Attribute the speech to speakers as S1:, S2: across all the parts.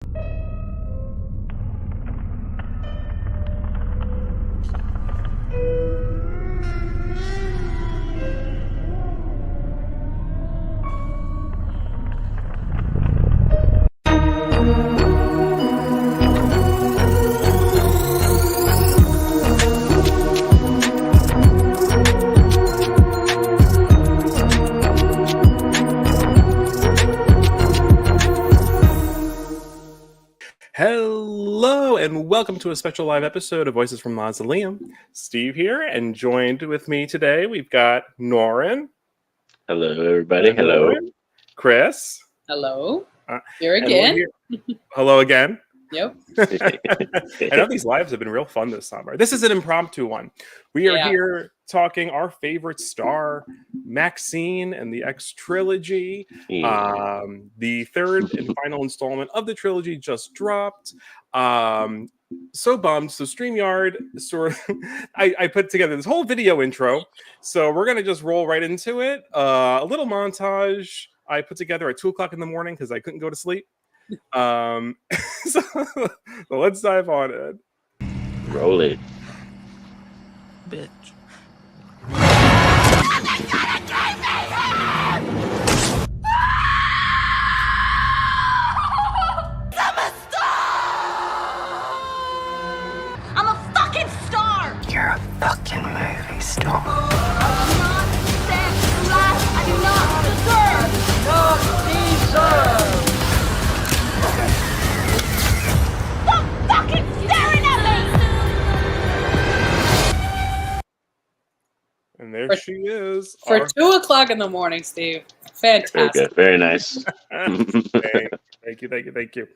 S1: Hello and welcome to a special live episode of Voices from Mausoleum. Steve here, and joined with me today we've got Norin.
S2: Hello, everybody. Hello.
S1: Norin. Chris.
S3: Hello. Here again.
S1: Hello again.
S3: Yep.
S1: I know these lives have been real fun this summer. This is an impromptu one. We are here talking our favorite star, MaXXXine, and the X-Trilogy. The third and final installment of the trilogy just dropped. So bummed. So StreamYard I put together this whole video intro. So we're gonna just roll right into it. A little montage I put together at 2:00 in the morning because I couldn't go to sleep. So let's dive on it.
S2: Roll it.
S4: Bitch.
S5: I'm a fucking star!
S4: You're a fucking movie star.
S5: I do not stand for life I do not deserve! Stop fucking staring at me!
S1: And there she is.
S3: For 2:00 in the morning, Steve. Fantastic.
S2: Very good. Very nice.
S1: Thank you.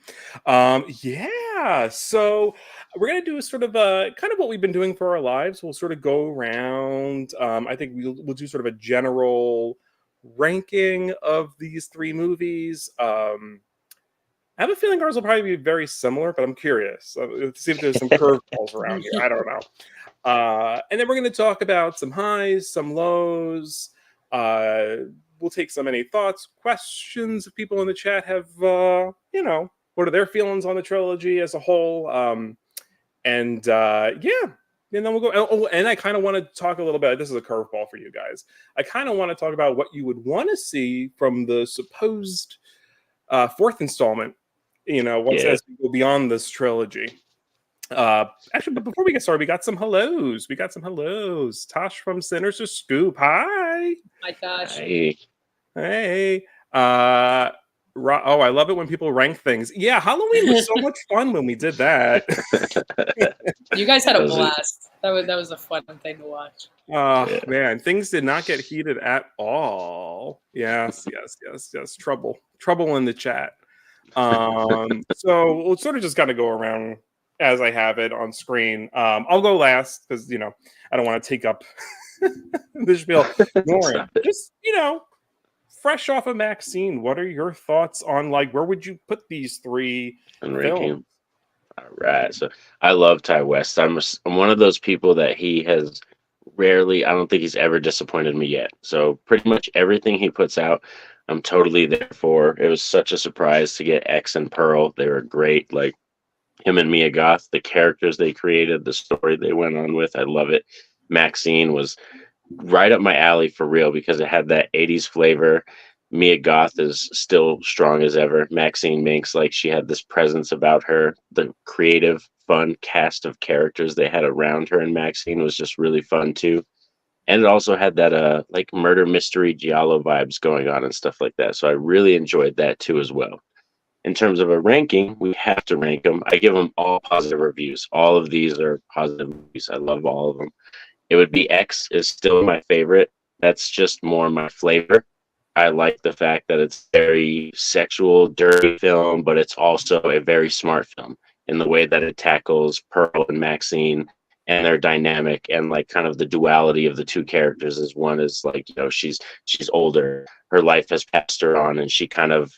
S1: Yeah. So we're gonna do a sort of kind of what we've been doing for our lives. We'll sort of go around. I think we'll do sort of a general ranking of these three movies. I have a feeling ours will probably be very similar, but I'm curious. Let's see if there's some curveballs around here. I don't know. And then we're going to talk about some highs, some lows. We'll take some any thoughts, questions if people in the chat have, what are their feelings on the trilogy as a whole. And then we'll go. Oh, and I kind of want to talk a little bit. This is a curveball for you guys. I kind of want to talk about what you would want to see from the supposed fourth installment. As we go beyond this trilogy. Actually, but before we get started, we got some hellos. Tosh from Sinners to Scoop. Hi.
S3: Hi, Tosh.
S1: Hey. I love it when people rank things. Yeah, Halloween was so much fun when we did that.
S3: You guys had a blast. That was a fun thing to watch.
S1: Man, things did not get heated at all. Yes. Trouble in the chat. So we'll sort of just kind of go around as I have it on screen. I'll go last because I don't want to take up the spiel. Norin, just fresh off of MaXXXine, what are your thoughts on where would you put these three films?
S2: All right, so I love Ty West. I'm one of those people that he has rarely. I don't think he's ever disappointed me yet. So pretty much everything he puts out, I'm totally there for. It was such a surprise to get X and Pearl. They were great. Like him and Mia Goth, the characters they created, the story they went on with, I love it. MaXXXine was right up my alley for real because it had that 80s flavor. Mia Goth is still strong as ever. MaXXXine makes she had this presence about her. The creative, fun cast of characters they had around her in MaXXXine was just really fun too. And it also had that murder mystery giallo vibes going on and stuff like that. So I really enjoyed that too as well. In terms of a ranking, we have to rank them. I give them all positive reviews. All of these are positive reviews. I love all of them. It would be X is still my favorite. That's just more my flavor. I like the fact that it's very sexual, dirty film, but it's also a very smart film in the way that it tackles Pearl and MaXXXine and their dynamic and kind of the duality of the two characters. Is one is she's older, her life has passed her on, and she kind of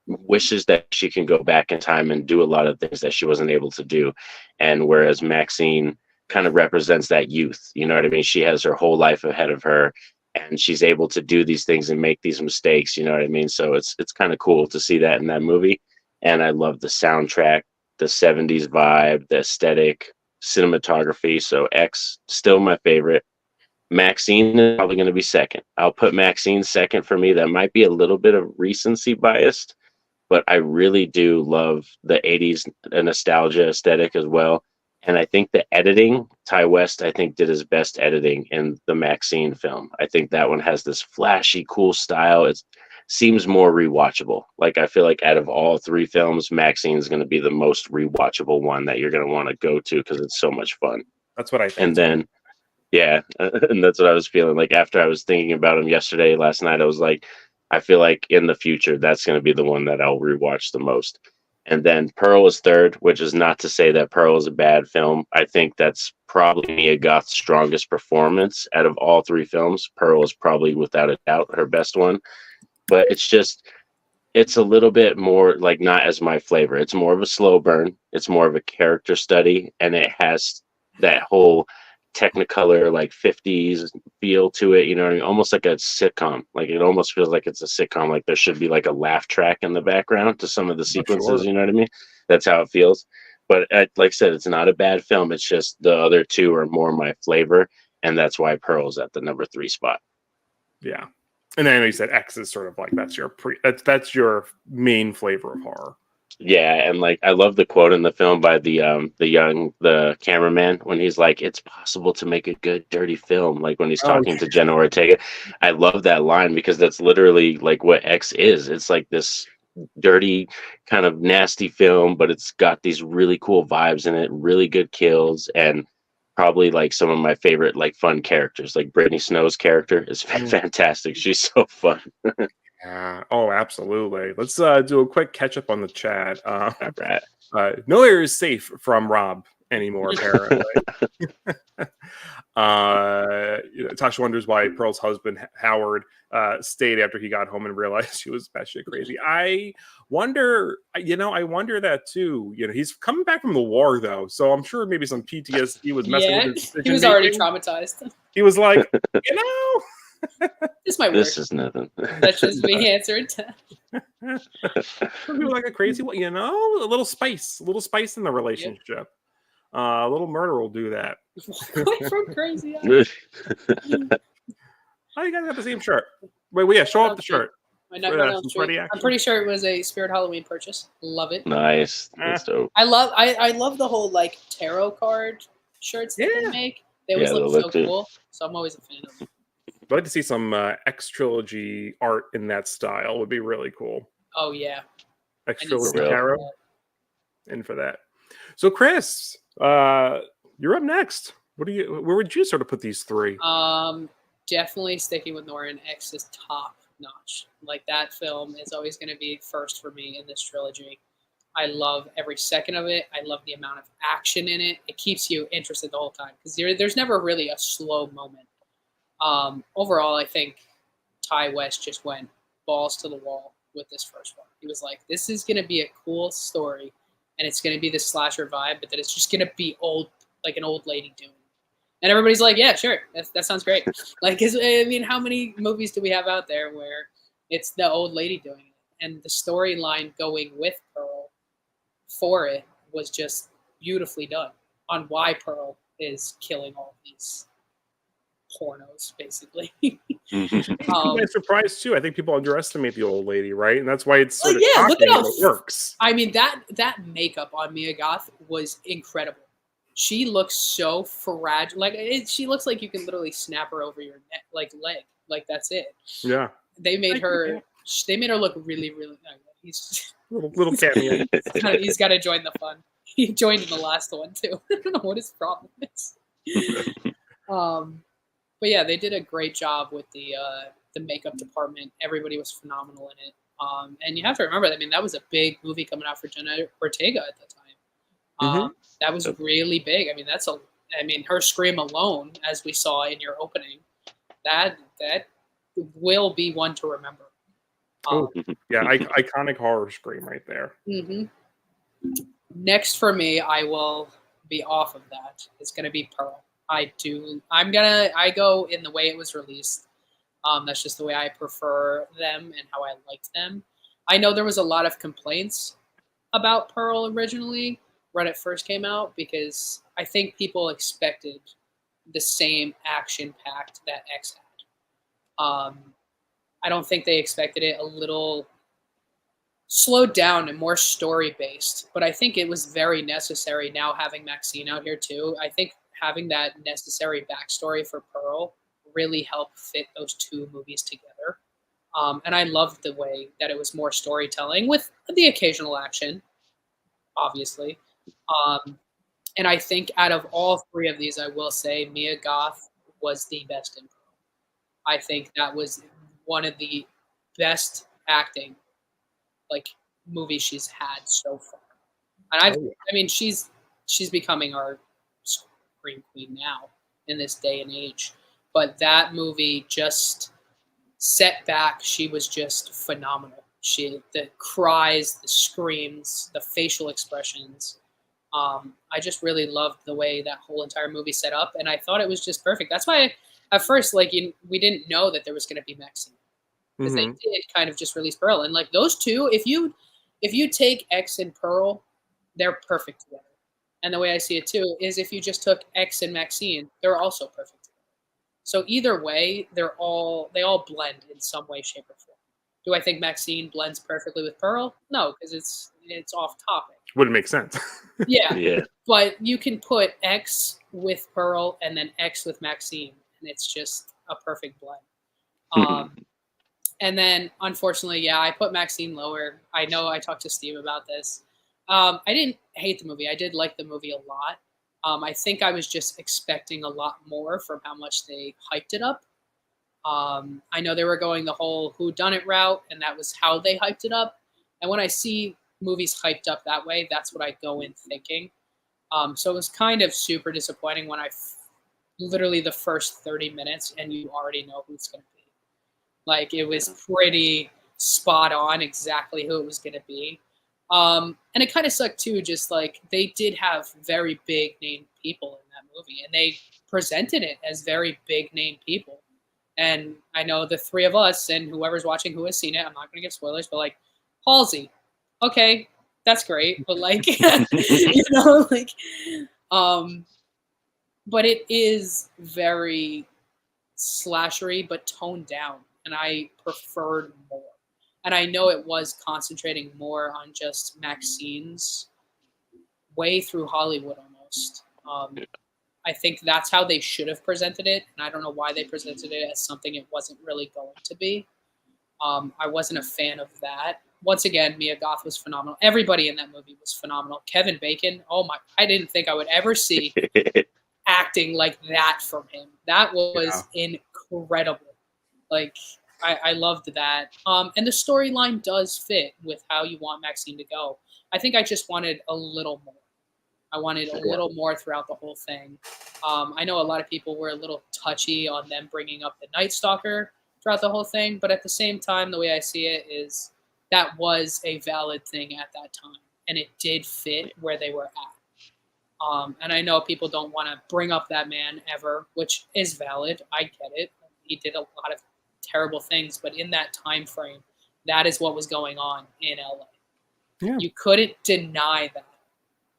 S2: wishes that she can go back in time and do a lot of things that she wasn't able to do. And whereas MaXXXine kind of represents that youth, you know what I mean? She has her whole life ahead of her and she's able to do these things and make these mistakes, you know what I mean? So it's kind of cool to see that in that movie. and I love the soundtrack, the 70s vibe, the aesthetic, cinematography. So X still my favorite. MaXXXine is probably going to be second. I'll put MaXXXine second for me. That might be a little bit of recency biased, but I really do love the 80s nostalgia aesthetic as well. And I think the editing, Ty West, I think did his best editing in the MaXXXine film. I think that one has this flashy, cool style. It seems more rewatchable. Like, I feel like out of all three films, MaXXXine is going to be the most rewatchable one that you're going to want to go to because it's so much fun.
S1: That's what I think.
S2: And then, yeah, and that's what I was feeling like after I was thinking about him last night. I was like, I feel like in the future, that's going to be the one that I'll rewatch the most. And then Pearl is third, which is not to say that Pearl is a bad film. I think that's probably Mia Goth's strongest performance out of all three films. Pearl is probably, without a doubt, her best one. But it's a little bit more like not as my flavor. It's more of a slow burn. It's more of a character study. And it has that whole Technicolor, like 50s feel to it, you know what I mean? Almost like a sitcom. Like, it almost feels like it's a sitcom. Like, there should be like a laugh track in the background to some of the sequences. You know what I mean? That's how it feels. But like I said, it's not a bad film. It's just the other two are more my flavor, and that's why Pearl's at the number 3 spot.
S1: Yeah, and then I know you said X is sort of like that's your main flavor of horror.
S2: Yeah, and like I love the quote in the film by the cameraman when he's like, "It's possible to make a good dirty film." Like when he's talking to Jenna Ortega, I love that line because that's literally like what X is. It's like this dirty kind of nasty film, but it's got these really cool vibes in it, really good kills, and probably like some of my favorite like fun characters. Like Brittany Snow's character is fantastic. She's so fun.
S1: Yeah. Oh, absolutely. Let's do a quick catch up on the chat.
S2: All right.
S1: No air is safe from Rob anymore, apparently. Tasha wonders why Pearl's husband Howard stayed after he got home and realized she was batshit crazy. I wonder that too. He's coming back from the war though, so I'm sure maybe some PTSD was messing with his decision.
S3: He was already traumatized.
S1: He was like,
S3: this might work.
S2: This is nothing.
S3: That's just me answered.
S1: Some people like a crazy one, a little spice in the relationship. A little murder will do that.
S3: Going from crazy.
S1: Oh, you guys have the same shirt. Wait, show off the shirt.
S3: I'm pretty sure it was a Spirit Halloween purchase. Love it.
S2: Nice. That's dope.
S3: I love the whole like tarot card shirts that they make. They always look so cool. So I'm always a fan of them.
S1: I'd like to see some X-Trilogy art in that style. Would be really cool.
S3: Oh yeah.
S1: X-Trilogy tarot. In for that. So Chris, you're up next. Where would you sort of put these three?
S3: Definitely sticking with Norin. X is top notch. Like, that film is always going to be first for me in this trilogy. I love every second of it. I love the amount of action in it. It keeps you interested the whole time because there's never really a slow moment. Overall, I think Ty West just went balls to the wall with this first one. He was like, this is going to be a cool story, and it's going to be this slasher vibe, but then it's just going to be like an old lady doing it. And everybody's like, yeah, sure, that sounds great. Like, how many movies do we have out there where it's the old lady doing it? And the storyline going with Pearl for it was just beautifully done on why Pearl is killing all these pornos, basically.
S1: I'm surprised too. I think people underestimate the old lady, right? And that's why it's sort of
S3: look at how
S1: it works.
S3: I mean, that makeup on Mia Goth was incredible. She looks so fragile. Like, she looks like you can literally snap her over your neck, leg. Like, that's it.
S1: Yeah.
S3: They made her look really, really. He's
S1: little cameo.
S3: He's got to join the fun. He joined in the last one too. I don't know what his problem is. But yeah, they did a great job with the makeup department. Everybody was phenomenal in it. And you have to remember, I mean, that was a big movie coming out for Jenna Ortega at the time. That was really big. I mean, her scream alone, as we saw in your opening, that will be one to remember.
S1: Iconic horror scream right there.
S3: Next for me, I will be off of that. It's going to be Pearl. I go in the way it was released. That's just the way I prefer them and how I liked them. I know there was a lot of complaints about Pearl originally when it first came out because I think people expected the same action packed that X had. I don't think they expected it a little slowed down and more story based, but I think it was very necessary now having MaXXXine out here too. I think having that necessary backstory for Pearl really helped fit those two movies together. And I loved the way that it was more storytelling with the occasional action, obviously. Um, and I think out of all three of these, I will say Mia Goth was the best in Pearl. I think that was one of the best acting like movies she's had so far. And I mean, she's becoming our scream queen now in this day and age. But that movie just set back. She was just phenomenal. The cries, the screams, the facial expressions. I just really loved the way that whole entire movie set up, and I thought it was just perfect. That's why at first, like, we didn't know that there was going to be MaXXXine because they did kind of just release Pearl, and like those two, if you take X and Pearl, they're perfect together. And the way I see it too is if you just took X and MaXXXine, they're also perfect together. So either way, they all blend in some way, shape, or form. Do I think MaXXXine blends perfectly with Pearl? No, because it's off topic.
S1: Wouldn't make sense.
S2: Yeah.
S3: But you can put X with Pearl and then X with MaXXXine, and it's just a perfect blend. And then, unfortunately, yeah, I put MaXXXine lower. I know I talked to Steve about this. I didn't hate the movie. I did like the movie a lot. I think I was just expecting a lot more from how much they hyped it up. I know they were going the whole whodunit route, and that was how they hyped it up. And when I see movies hyped up that way, that's what I go in thinking. So it was kind of super disappointing when literally the first 30 minutes, and you already know who it's going to be. Like, it was pretty spot on exactly who it was going to be. And it kind of sucked too, just like they did have very big name people in that movie, and they presented it as very big name people. And I know the three of us and whoever's watching who has seen it, I'm not going to give spoilers, but like Halsey, okay, that's great, but like, like, but it is very slashery, but toned down, and I preferred more. And I know it was concentrating more on just MaXXXine's way through Hollywood almost. I think that's how they should have presented it, and I don't know why they presented it as something it wasn't really going to be. I wasn't a fan of that. Once again, Mia Goth was phenomenal. Everybody in that movie was phenomenal. Kevin Bacon, oh my, I didn't think I would ever see acting like that from him. That was incredible. Like, I loved that. And the storyline does fit with how you want MaXXXine to go. I think I just wanted a little more. I wanted a little more throughout the whole thing. I know a lot of people were a little touchy on them bringing up the Night Stalker throughout the whole thing, but at the same time, the way I see it is that was a valid thing at that time, and it did fit where they were at. And I know people don't want to bring up that man ever, which is valid. I get it. He did a lot of terrible things, but in that time frame, that is what was going on in LA. Yeah. You couldn't deny that.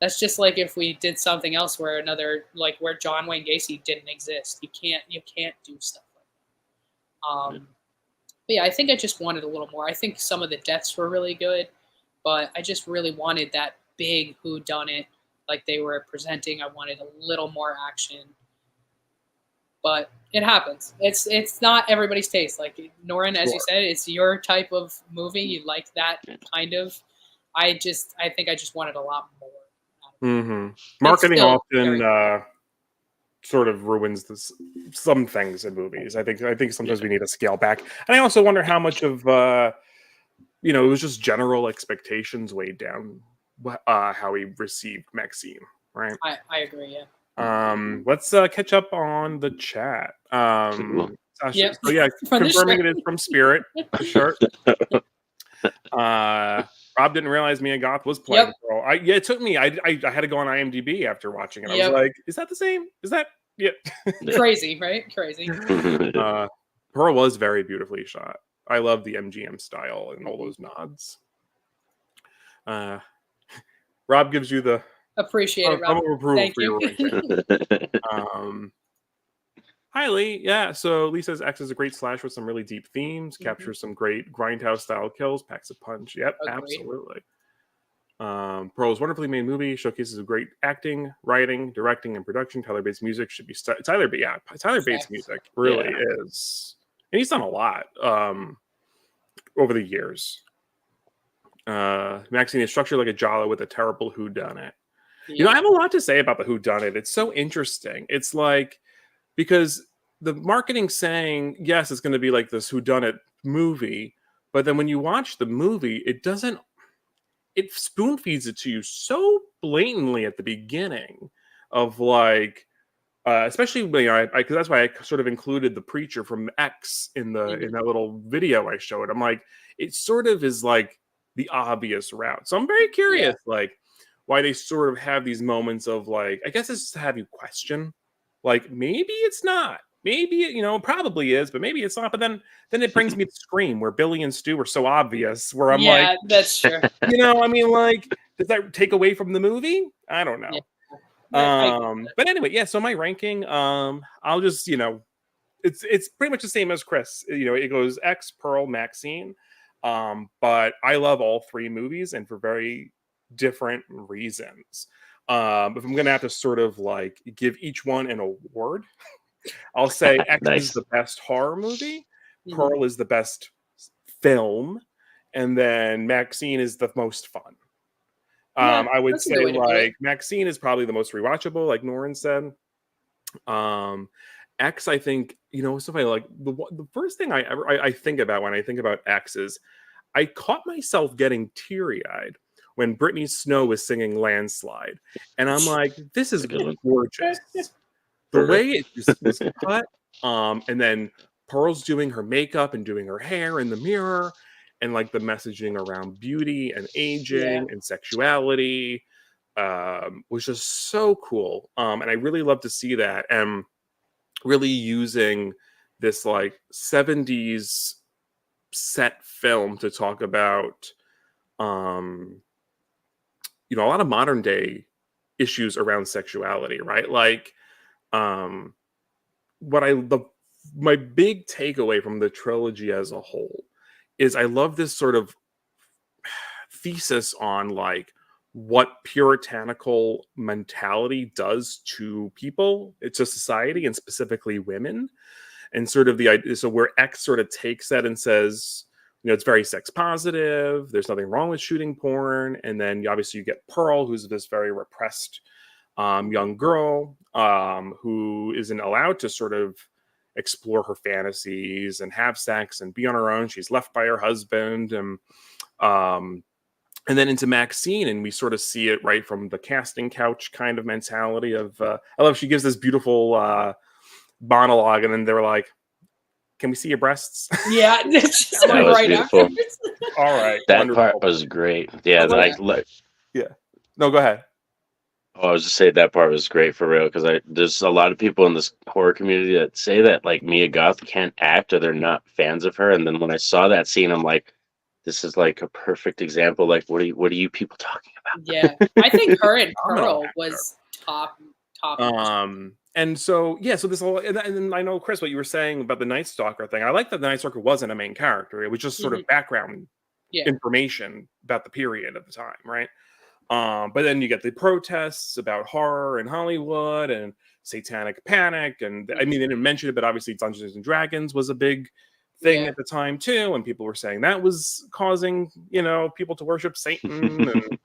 S3: That's just like if we did something else where where John Wayne Gacy didn't exist. You can't do stuff like that. But yeah, I think I just wanted a little more. I think some of the deaths were really good, but I just really wanted that big whodunit like they were presenting. I wanted a little more action. But it happens. It's not everybody's taste. Like Norin, as you said, it's your type of movie. You like that kind of. I think I just wanted a lot more.
S1: Marketing often sort of ruins some things in movies. I think sometimes we need to scale back. And I also wonder how much of it was just general expectations weighed down how he received MaXXXine, right?
S3: I agree, yeah.
S1: Let's catch up on the chat. Yep. So yeah, confirming it is from Spirit for sure. Rob didn't realize Mia Goth was playing Pearl. It took me. I had to go on IMDb after watching it. I was like, "Is that the same? Is that
S3: crazy? Right? Crazy."
S1: Pearl was very beautifully shot. I love the MGM style and all those nods. Rob gives you the
S3: Appreciate it,
S1: thumb
S3: Rob.
S1: of approval
S3: Thank
S1: for your
S3: you.
S1: ranking. Hi, Lee. Yeah, so Lee says X is a great slash with some really deep themes, captures some great grindhouse style kills, packs a punch. Yep,
S3: Agreed.
S1: absolutely. Pearl's wonderfully made movie showcases great acting, writing, directing, and production. Tyler Bates' music should be Tyler Bates' music really is, and he's done a lot over the years. MaXXXine is structured like a Jala with a terrible whodunit. You know, I have a lot to say about the whodunit. It's so interesting. It's like, because the marketing's saying, yes, it's going to be like this whodunit movie, but then when you watch the movie, it spoon feeds it to you so blatantly at the beginning of like, especially when because that's why I sort of included the preacher from X in that little video I showed. I'm like, it sort of is like the obvious route. So I'm very curious, like, why they sort of have these moments of like, I guess it's just to have you question, like, maybe it's not. Maybe it probably is, but maybe it's not. But then it brings me to Scream, where Billy and Stu are so obvious. Where I'm like,
S3: that's true.
S1: I mean, like, does that take away from the movie? I don't know.
S3: Yeah.
S1: But anyway, yeah. So my ranking, I'll just it's pretty much the same as Chris. It goes X, Pearl, MaXXXine. But I love all three movies, and for very different reasons. If I'm gonna have to sort of like give each one an award, I'll say X is the best horror movie, Pearl is the best film, and then MaXXXine is the most fun. I would say like MaXXXine is probably the most rewatchable, like Norin said. X, I think, something like the first thing I think about when I think about X is I caught myself getting teary-eyed when Brittany Snow was singing Landslide. And I'm like, this is gorgeous. The way it just was cut, and then Pearl's doing her makeup and doing her hair in the mirror, and like the messaging around beauty and aging and sexuality was just so cool. And I really love to see that. And really using this like 70s set film to talk about a lot of modern day issues around sexuality, right? Like my big takeaway from the trilogy as a whole is I love this sort of thesis on like what puritanical mentality does to people, to society, and specifically women. And sort of the idea, so where X sort of takes that and says, it's very sex positive, there's nothing wrong with shooting porn. And then obviously you get Pearl, who's this very repressed young girl who isn't allowed to sort of explore her fantasies and have sex and be on her own. She's left by her husband. And then into MaXXXine, and we sort of see it right from the casting couch kind of mentality of, I love, she gives this beautiful monologue, and then they're like, can we see your breasts?
S3: Yeah,
S2: that was
S3: right
S2: beautiful.
S1: All right,
S2: that
S1: wonderful.
S2: Part was great. Yeah,
S1: No, go ahead.
S2: Oh, I was just saying that part was great for real, because there's a lot of people in this horror community that say that like Mia Goth can't act or they're not fans of her, and then when I saw that scene, I'm like, this is like a perfect example. Like, what are you people talking about?
S3: Yeah, I think her and Pearl was top.
S1: And so so this whole, and then I know, Chris, what you were saying about the Night Stalker thing. I like that the Night Stalker wasn't a main character; it was just sort of background information about the period of the time, right? But then you get the protests about horror in Hollywood and satanic panic, and I mean, they didn't mention it, but obviously Dungeons and Dragons was a big thing at the time too, and people were saying that was causing people to worship Satan,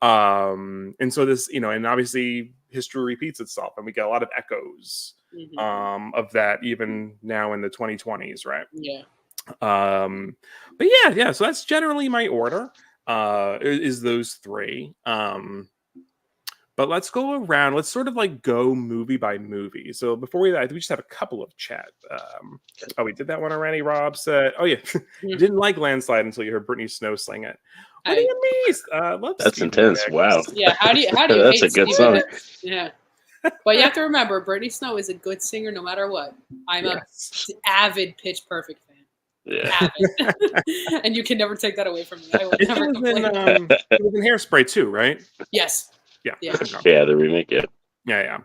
S1: and so this and obviously history repeats itself, and we get a lot of echoes of that even now in the 2020s, right? But so that's generally my order. Is those three. But let's go around. Let's sort of like go movie by movie. So before we just have a couple of chat. We did that one already. Rob said, "Oh yeah, you didn't like Landslide until you heard Brittany Snow sing it." What do you mean?
S2: That's
S1: Stevie
S2: intense.
S1: Nicks.
S2: Wow.
S3: Yeah, how do you
S2: That's
S3: hate
S2: a good
S3: Stevie
S2: song.
S3: Nicks? Yeah. But you have to remember, Brittany Snow is a good singer no matter what. I'm a avid Pitch Perfect fan.
S2: Yeah.
S3: have it. And you can never take that away from me. I will
S1: It
S3: never
S1: was
S3: complain.
S1: it was in Hairspray too, right?
S3: Yes.
S1: Yeah.
S3: Yeah.
S1: Okay.
S2: Yeah, the remake. Yeah.
S1: Yeah.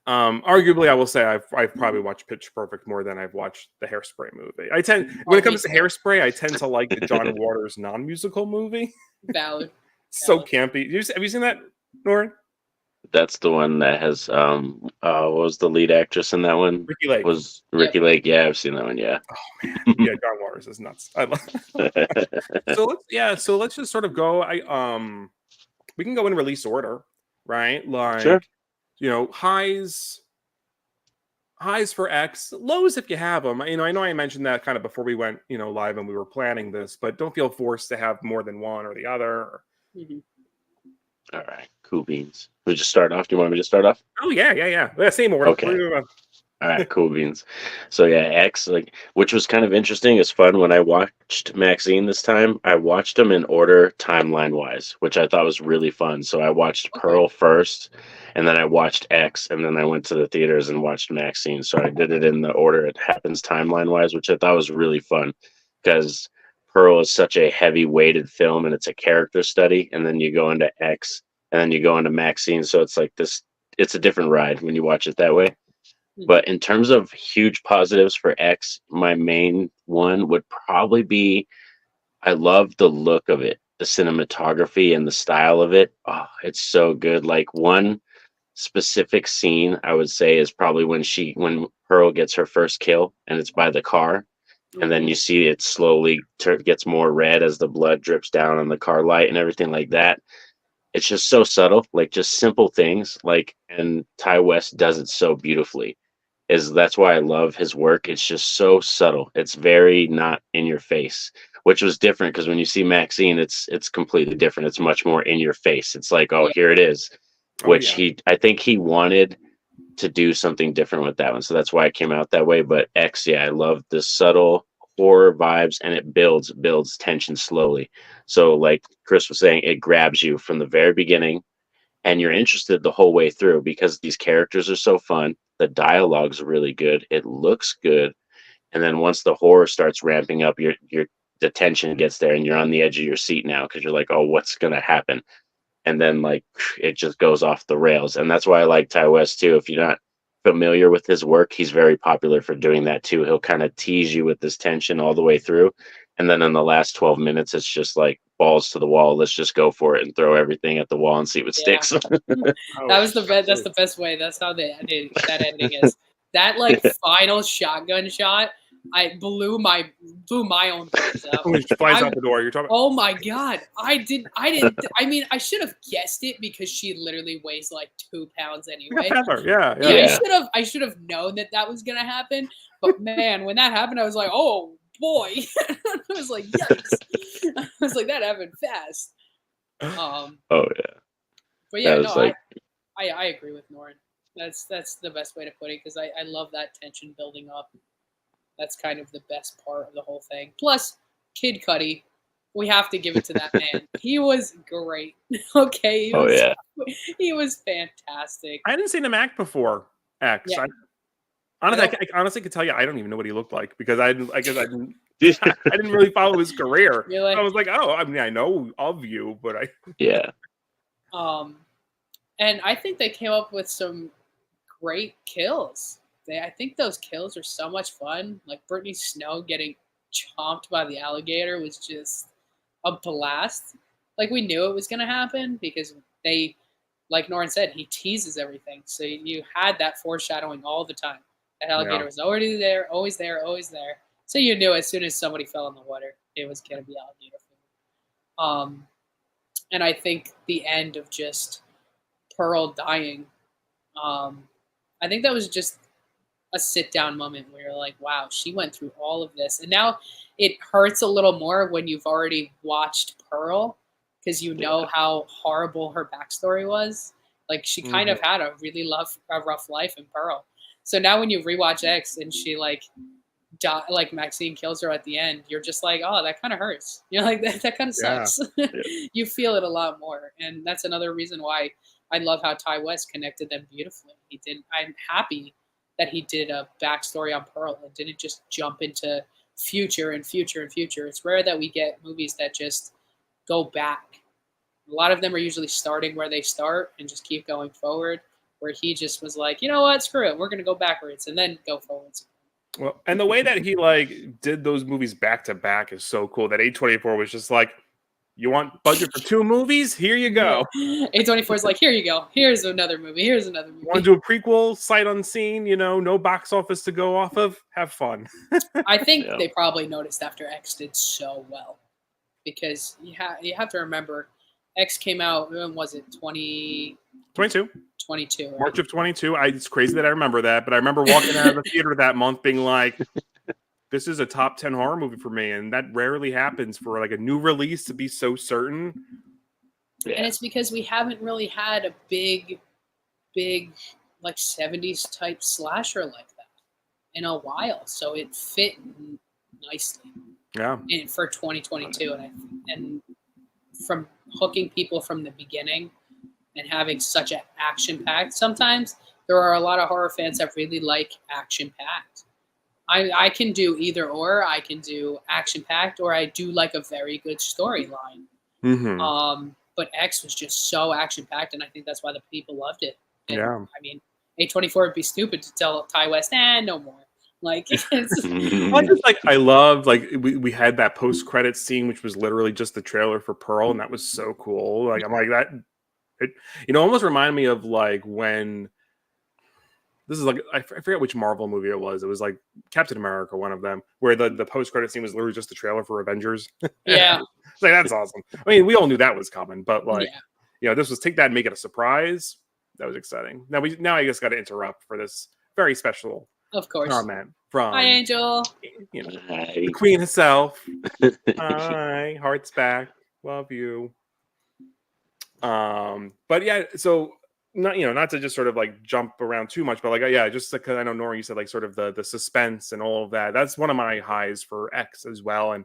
S1: Arguably, I will say I've probably watched Pitch Perfect more than I've watched the Hairspray movie. I tend when it comes to Hairspray, I tend to like the John Waters non-musical movie.
S3: Valid.
S1: So campy. Have you seen that, Norin?
S2: That's the one that has what was the lead actress in that one?
S1: Ricky Lake.
S2: Was Ricky Lake? Yeah, I've seen that one. Yeah.
S1: Oh man, yeah, John Waters is nuts. I love. So let's just sort of go. We can go in release order, right? Like,
S2: Sure.
S1: Highs for X, lows if you have them. I know I mentioned that kind of before we went, live and we were planning this, but don't feel forced to have more than one or the other.
S3: Mm-hmm.
S2: All right, cool beans. We just start off. Do you want me to start off?
S1: Oh yeah. Same order.
S2: Okay. All right, cool beans. So yeah, X, which was kind of interesting. It's fun when I watched MaXXXine this time. I watched them in order timeline wise, which I thought was really fun. So I watched Pearl first, and then I watched X, and then I went to the theaters and watched MaXXXine. So I did it in the order it happens timeline wise, which I thought was really fun because Pearl is such a heavy weighted film and it's a character study, and then you go into X, and then you go into MaXXXine. So it's like this. It's a different ride when you watch it that way. But in terms of huge positives for X, my main one would probably be I love the look of it, the cinematography and the style of it. Oh, it's so good. Like one specific scene I would say is probably when Pearl gets her first kill and it's by the car. And then you see it slowly gets more red as the blood drips down on the car light and everything like that. It's just so subtle, like just simple things. And Ty West does it so beautifully. That's why I love his work. It's just so subtle. It's very not in your face, which was different because when you see MaXXXine, it's completely different. It's much more in your face. It's like, here it is, which I think he wanted to do something different with that one. So that's why it came out that way. But X, I love the subtle horror vibes, and it builds tension slowly. So like Chris was saying, it grabs you from the very beginning and you're interested the whole way through because these characters are so fun. The dialogue's really good. It looks good. And then once the horror starts ramping up, the tension gets there and you're on the edge of your seat now because you're like, oh, what's going to happen? And then it just goes off the rails. And that's why I like Ty West too. If you're not familiar with his work, he's very popular for doing that too. He'll kind of tease you with this tension all the way through. And then in the last 12 minutes, it's just like balls to the wall. Let's just go for it and throw everything at the wall and see what sticks.
S3: That was the best. That's the best way. That's how that ending is. That final shotgun shot, I blew my own brains out.
S1: When she flies out the door, you're talking.
S3: Oh my god! I didn't. I mean, I should have guessed it because she literally weighs like 2 pounds anyway.
S1: Yeah.
S3: I should have known that was gonna happen. But man, when that happened, I was like, oh boy! I was like, yikes! I was like, that happened fast.
S2: Oh yeah.
S3: But yeah, no, I agree with Norin. That's the best way to put it because I love that tension building up. That's kind of the best part of the whole thing. Plus, Kid Cudi, we have to give it to that man. He was great. Okay. He was fantastic.
S1: I hadn't seen him act before. X. Yeah. I honestly could tell you I don't even know what he looked like because I didn't really follow his career. I was like, oh, I mean, I know of you, but
S3: and I think they came up with some great kills. I think those kills are so much fun. Like Brittany Snow getting chomped by the alligator was just a blast. Like we knew it was going to happen because they, like Norin said, he teases everything. So you had that foreshadowing all the time. That alligator was already there, always there, always there. So you knew as soon as somebody fell in the water, it was going to be alligator food. And I think the end of just Pearl dying, I think that was just a sit-down moment where you're like, wow, she went through all of this. And now it hurts a little more when you've already watched Pearl because you know how horrible her backstory was. Like, she kind of had a really rough life in Pearl. So now when you rewatch X and she, MaXXXine kills her at the end, you're just like, oh, that kind of hurts. You're like, that kind of sucks. Yeah. You feel it a lot more. And that's another reason why I love how Ty West connected them beautifully. I'm happy that he did a backstory on Pearl and didn't just jump into future and future and future. It's rare that we get movies that just go back. A lot of them are usually starting where they start and just keep going forward, where he just was like, you know what, screw it, we're going to go backwards and then go forwards.
S1: Well, and the way that he like did those movies back to back is so cool. That A24 was just like, you want budget for 2 movies? Here you go.
S3: A24 is like, here you go. Here's another movie. Here's another movie.
S1: You want to do a prequel, sight unseen, you know, no box office to go off of? Have fun.
S3: I think they probably noticed after X did so well, because you have to remember, X came out, when was it,
S1: 22.
S3: 22, right?
S1: March of 22. It's crazy that I remember that, but I remember walking out of the theater that month being like, this is a top 10 horror movie for me, and that rarely happens for like a new release to be so certain.
S3: And it's because we haven't really had a big like 70s type slasher like that in a while, so it fit nicely.
S1: Yeah.
S3: And for 2022, and from hooking people from the beginning and having such an action-packed. Sometimes there are a lot of horror fans that really like action-packed. I can do either or. I can do action-packed, or I do like a very good storyline.
S1: Mm-hmm.
S3: But X was just so action-packed, and I think that's why the people loved it. And,
S1: Yeah.
S3: I mean, A24 would be stupid to tell Ty West, no more. Like,
S1: I love, like, we had that post-credit scene, which was literally just the trailer for Pearl, and that was so cool. Like, I'm like, that, it almost reminded me of, like, when, this is like, I forget which Marvel movie it was. It was like Captain America, one of them, where the post-credit scene was literally just the trailer for Avengers.
S3: Yeah.
S1: It's like, that's awesome. I mean, we all knew that was coming, but like, you know, this was take that and make it a surprise. That was exciting. Now I just got to interrupt for this very special,
S3: of course,
S1: comment from
S3: Hi, Angel.
S1: You know, the Queen herself. Hi, hearts back. Love you. But yeah, so not to just sort of like jump around too much, but like just because I know Norin, you said like sort of the suspense and all of that. That's one of my highs for X as well,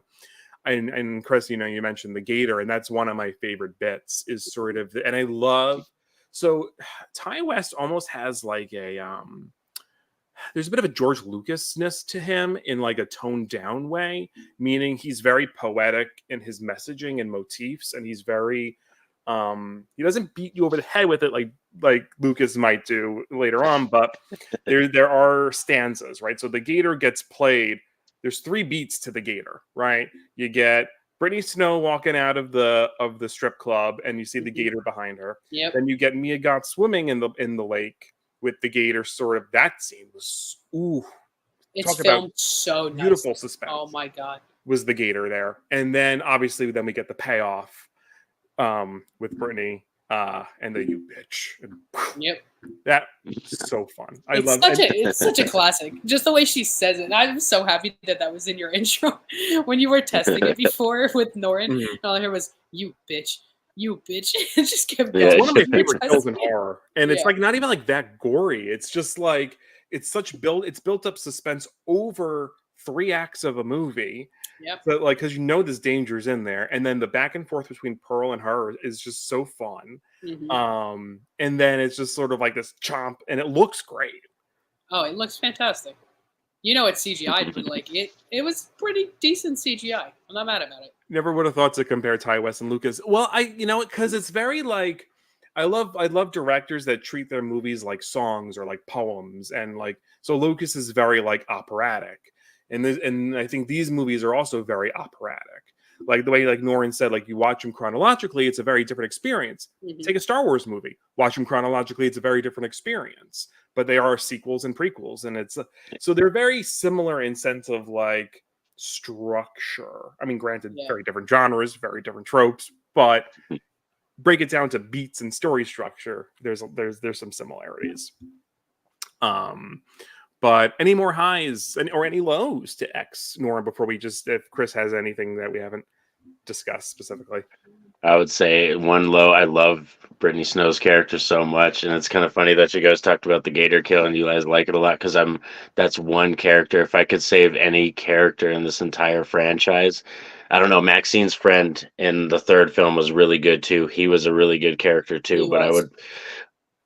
S1: and Chris, you know, you mentioned the gator, and that's one of my favorite bits. Is sort of, and I love. So Ty West almost has like a there's a bit of a George Lucas-ness to him in like a toned down way, meaning he's very poetic in his messaging and motifs, and he's very he doesn't beat you over the head with it like Lucas might do later on, but there are stanzas, right? So the gator gets played. There's 3 beats to the gator, right? You get Brittany Snow walking out of the strip club, and you see the gator behind her.
S3: Yep.
S1: Then you get Mia Goth swimming in the lake with the gator. Sort of that scene was
S3: it's filmed so nice.
S1: Beautiful suspense.
S3: Oh my god,
S1: was the gator there? And then obviously we get the payoff with Brittany and the you bitch. And,
S3: yep.
S1: That was so fun.
S3: It's such a classic. Just the way she says it. I'm so happy that was in your intro when you were testing it before with Norin.
S1: Mm-hmm.
S3: And all I heard was "you bitch, you bitch." It just kept
S1: going. It's one of my favorite kills in horror, and it's like not even like that gory. It's just like it's built up suspense over 3 acts of a movie.
S3: Yep.
S1: But like, because you know this danger's in there, and then the back and forth between Pearl and her is just so fun.
S3: Mm-hmm.
S1: And then it's just sort of like this chomp, and it looks great.
S3: Oh, it looks fantastic. You know, it's CGI, but like it was pretty decent CGI. I'm not mad about it.
S1: Never would have thought to compare Ty West and Lucas. Well, because it's very like I love directors that treat their movies like songs or like poems, and like so Lucas is very like operatic. And I think these movies are also very operatic. Like the way like Norin said, like you watch them chronologically, it's a very different experience.
S3: Mm-hmm.
S1: Take a Star Wars movie, watch them chronologically, it's a very different experience. But they are sequels and prequels, and it's so they're very similar in sense of like structure. I mean, granted, very different genres, very different tropes, but break it down to beats and story structure. There's some similarities. But any more highs or any lows to X, Nora, before we if Chris has anything that we haven't discussed specifically?
S2: I would say one low, I love Brittany Snow's character so much. And it's kind of funny that you guys talked about the gator kill and you guys like it a lot, because that's one character. If I could save any character in this entire franchise, I don't know, Maxine's friend in the 3rd film was really good too. He was a really good character too, but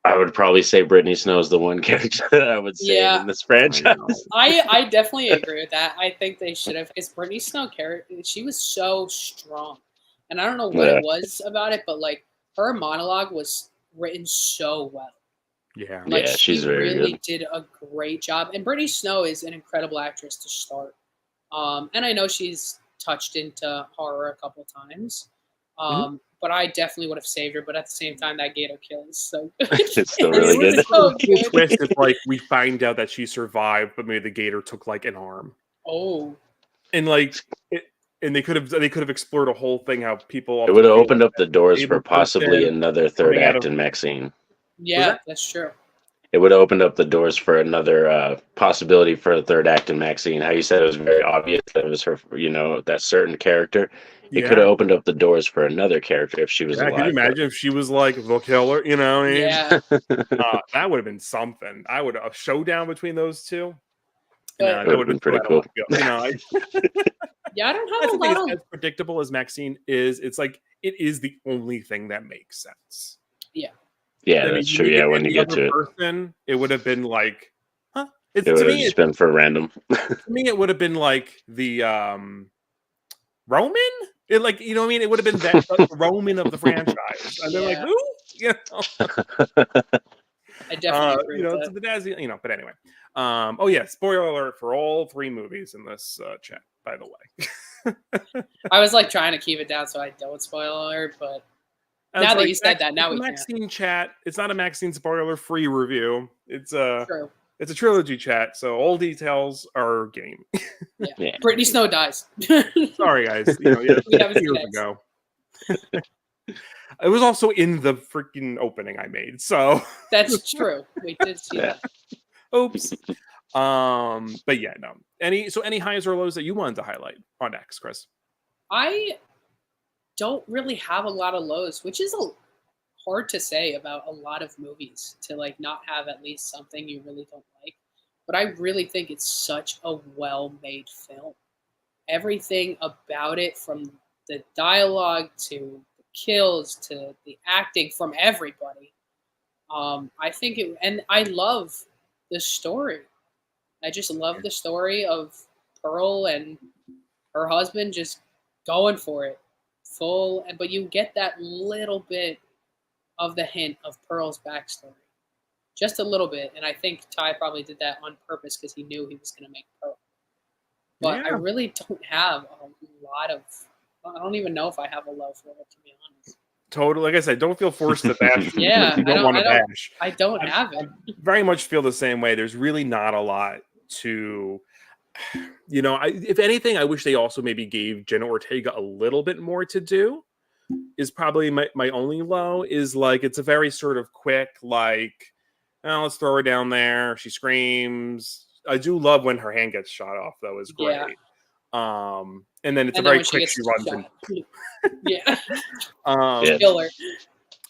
S2: I would probably say Brittany Snow is the one character that I would say
S3: Yeah.
S2: in this franchise.
S3: I definitely agree with that. I think they should have, because Brittany Snow character, she was so strong, and I don't know what
S2: Yeah.
S3: it was about it, but like her monologue was written so well.
S1: Yeah.
S3: Like
S2: Yeah,
S3: she
S2: she's very
S3: really
S2: good.
S3: did a great job, and Brittany Snow is an incredible actress to start. And I know she's touched into horror a couple times, but I definitely would have saved her. But at the same time, that gator kill is so good.
S2: It's still really good.
S3: It's so
S1: The
S3: good.
S1: twist is like we find out that she survived, but maybe the gator took like an arm,
S3: Oh,
S1: and like and they could have explored a whole thing how people
S2: It would have
S1: often
S2: opened up the doors for
S1: able
S2: possibly
S1: person
S2: another third
S1: coming out
S2: act
S1: of-
S2: in MaXXXine.
S3: yeah,
S1: that?
S3: that's true.
S2: It would have opened up the doors for another possibility for a third act in MaXXXine. How you said it was very obvious that it was her, that certain character. It could have opened up the doors for another character if she was
S1: Yeah,
S2: alive.
S1: can you imagine if she was like the killer? You know what I mean?
S3: Yeah,
S1: That would have been something. I would a showdown between those two.
S3: But-
S2: It would've been pretty cool.
S3: yeah. I don't
S1: That's
S3: have
S1: the
S3: a
S1: thing,
S3: lot
S1: as
S3: of.
S1: predictable as MaXXXine is, it's like it is the only thing that makes sense.
S2: Yeah,
S1: I mean,
S2: that's true. Yeah, when you get to it,
S1: person, it would have been like, huh? It's
S2: it
S1: to
S2: would have
S1: me,
S2: just been for random.
S1: to me, it would have been like the Roman. It like you know what I mean. It would have been that the Roman of the franchise, and they're like,
S3: Yeah.
S1: who? You know,
S3: I definitely agree
S1: you know,
S3: with
S1: it's
S3: that.
S1: the Dazzy, you know. But anyway, oh yeah, spoiler alert for all 3 movies in this chat. By the way,
S3: I was like trying to keep it down so I don't spoil alert, but now that you said that, now we can.
S1: MaXXXine chat. It's not a MaXXXine spoiler-free review. It's a
S3: True.
S1: it's a trilogy chat, so all details are game.
S2: Yeah.
S3: Brittany Snow dies.
S1: Sorry, guys. You know, yeah,
S3: We haven't seen
S1: years
S3: it.
S1: ago. It was also in the freaking opening I made. So,
S3: That's true. We did see
S2: Yeah.
S3: that.
S1: oops. But yeah, no. Any highs or lows that you wanted to highlight on X, Chris?
S3: I don't really have a lot of lows, which is hard to say about a lot of movies, to like not have at least something you really don't like. But I really think it's such a well-made film. Everything about it, from the dialogue to the kills to the acting, from everybody. I think it, and I love the story. I just love the story of Pearl and her husband just going for it full, but you get that little bit of the hint of Pearl's backstory, just a little bit, and I think Ty probably did that on purpose because he knew he was going to make Pearl. But I
S1: Yeah.
S3: really don't have a lot of. I don't even know if I have a low for it, to be honest.
S1: Totally. Like I said, don't feel forced to bash.
S3: Yeah,
S1: you don't want to
S3: I don't-
S1: bash.
S3: I don't have it.
S1: Very much feel the same way. There's really not a lot to, you know. If anything, I wish they also maybe gave Jenna Ortega a little bit more to do. Is probably my only low. Is like it's a very sort of quick, like, oh, let's throw her down there. She screams. I do love when her hand gets shot off, though. Is great.
S3: Yeah.
S1: And then it's
S3: And
S1: a
S3: then
S1: very
S3: when she
S1: quick.
S3: gets
S1: She runs and
S3: shot. Yeah,
S2: Yeah.
S3: kill her.